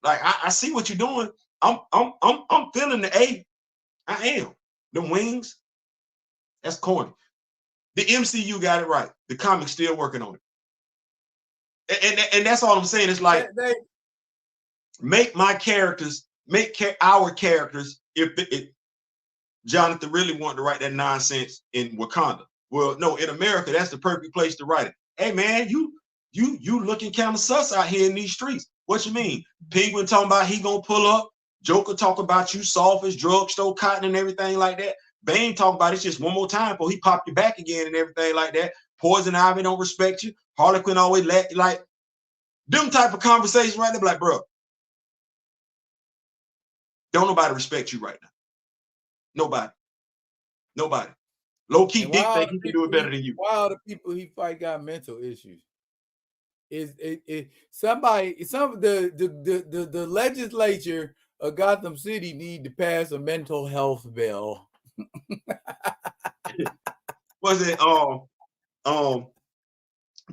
Like I see what you're doing. I'm feeling the A. I am. Them wings, that's corny. The MCU got it right. The comics still working on it. And that's all I'm saying. It's like make our characters, if Jonathan really wanted to write that nonsense in Wakanda. Well, no, in America, that's the perfect place to write it. Hey man, you looking kind of sus out here in these streets. What you mean? Penguin talking about he gonna pull up. Joker talk about you soft as drugstore cotton and everything like that. Bane talk about it's just one more time before he pop you back again and everything like that. Poison Ivy don't respect you. Harley Quinn always like them type of conversations right there. Like, bro, don't nobody respect you right now. Nobody. Low key, Dick think he can do it better than you. Why the people he fight got mental issues? Some of the legislature of Gotham City need to pass a mental health bill. Was it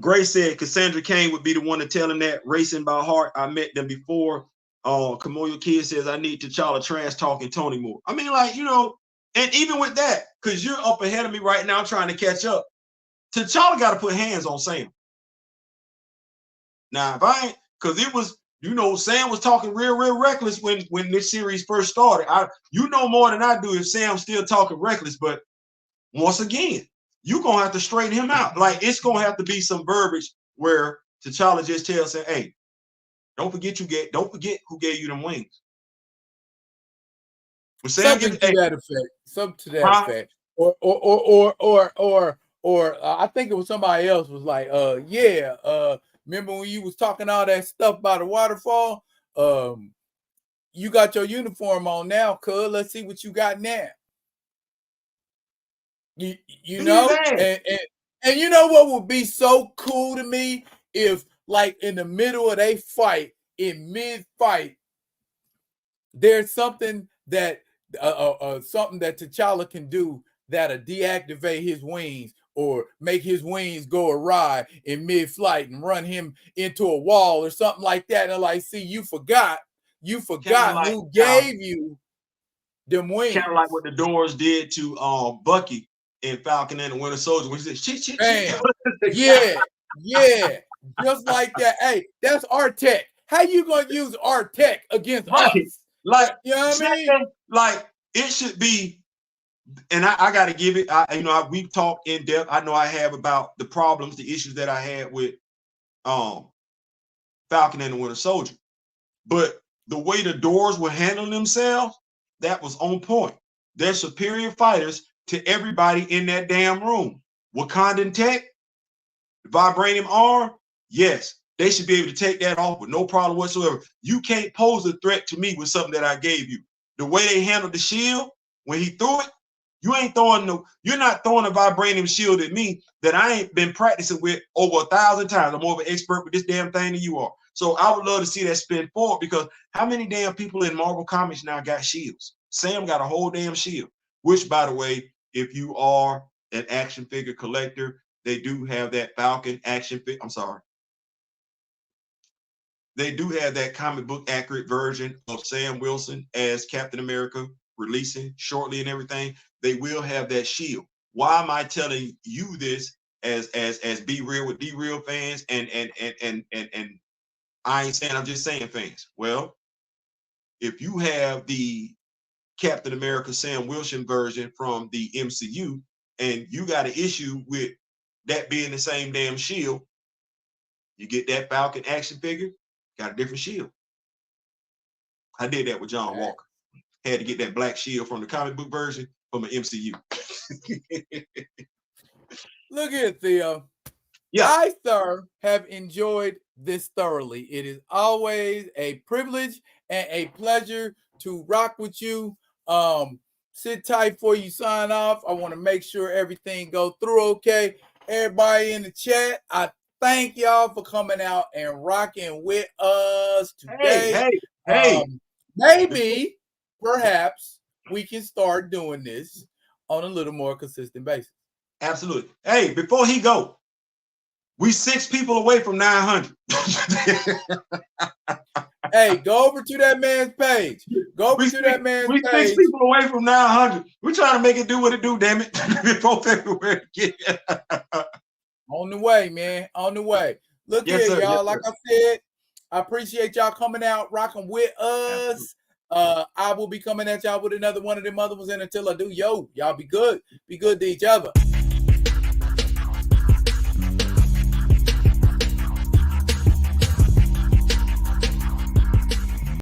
Gray said Cassandra Cain would be the one to tell him that. Racing by heart. I met them before. Kamoyo Kid says I need T'Challa trash talking Tony Moore. I mean, like, and even with that, because you're up ahead of me right now trying to catch up, T'Challa got to put hands on Sam. Now, if I ain't, because it was, Sam was talking real reckless when this series first started. You know more than I do if Sam's still talking reckless, but once again, you're going to have to straighten him out. Like, it's going to have to be some verbiage where T'Challa just tells him, hey, don't forget who gave you them wings. Something to that effect. Or I think it was somebody else was like, remember when you was talking all that stuff about the waterfall? You got your uniform on now, cuz. Let's see what you got now. You know, and you know what would be so cool to me if, like, in the middle of a fight, in mid-fight, there's something that T'Challa can do that'll deactivate his wings or make his wings go awry in mid-flight and run him into a wall or something like that. And like, see, you forgot who gave you them wings. Kind of like what the Doors did to Bucky in Falcon and the Winter Soldier when he said, shit. Yeah. Just like that. Hey, that's our tech. How you gonna use our tech against us? Like, you know what I mean? Like, it should be, and I got to give it. We've talked in depth. I know I have about the problems, the issues that I had with Falcon and the Winter Soldier, but the way the Doors were handling themselves, that was on point. They're superior fighters to everybody in that damn room. Wakandan tech, vibranium arm, yes, they should be able to take that off with no problem whatsoever. You can't pose a threat to me with something that I gave you. The way they handled the shield when he threw it, you're not throwing a vibranium shield at me that I ain't been practicing with over 1,000 times. I'm more of an expert with this damn thing than you are. So I would love to see that spin forward, because how many damn people in Marvel Comics now got shields? Sam got a whole damn shield, which, by the way, if you are an action figure collector, they do have that Falcon action figure. I'm sorry. They do have that comic book accurate version of Sam Wilson as Captain America releasing shortly and everything. They will have that shield. Why am I telling you this as Be Real with D Real fans and I ain't saying, I'm just saying fans? Well, if you have the Captain America Sam Wilson version from the MCU and you got an issue with that being the same damn shield, you get that Falcon action figure, got a different shield. I did that with John Walker. Had to get that black shield from the comic book version from an MCU. Look here, Theo. Yeah. I, sir, have enjoyed this thoroughly. It is always a privilege and a pleasure to rock with you. Sit tight before you sign off. I want to make sure everything goes through okay. Everybody in the chat, I thank y'all for coming out and rocking with us today. Hey. Maybe, perhaps, we can start doing this on a little more consistent basis. Absolutely. Hey, before he go, we 6 people away from 900. Hey, go over to that man's page. Go over to that man's page. We 6 people away from 900. We're trying to make it do what it do, damn it. Before February. On the way, man. On the way. Look here, y'all. Yes, like I said, I appreciate y'all coming out, rocking with us. I will be coming at y'all with another one of them other ones. And until I do, y'all be good. Be good to each other.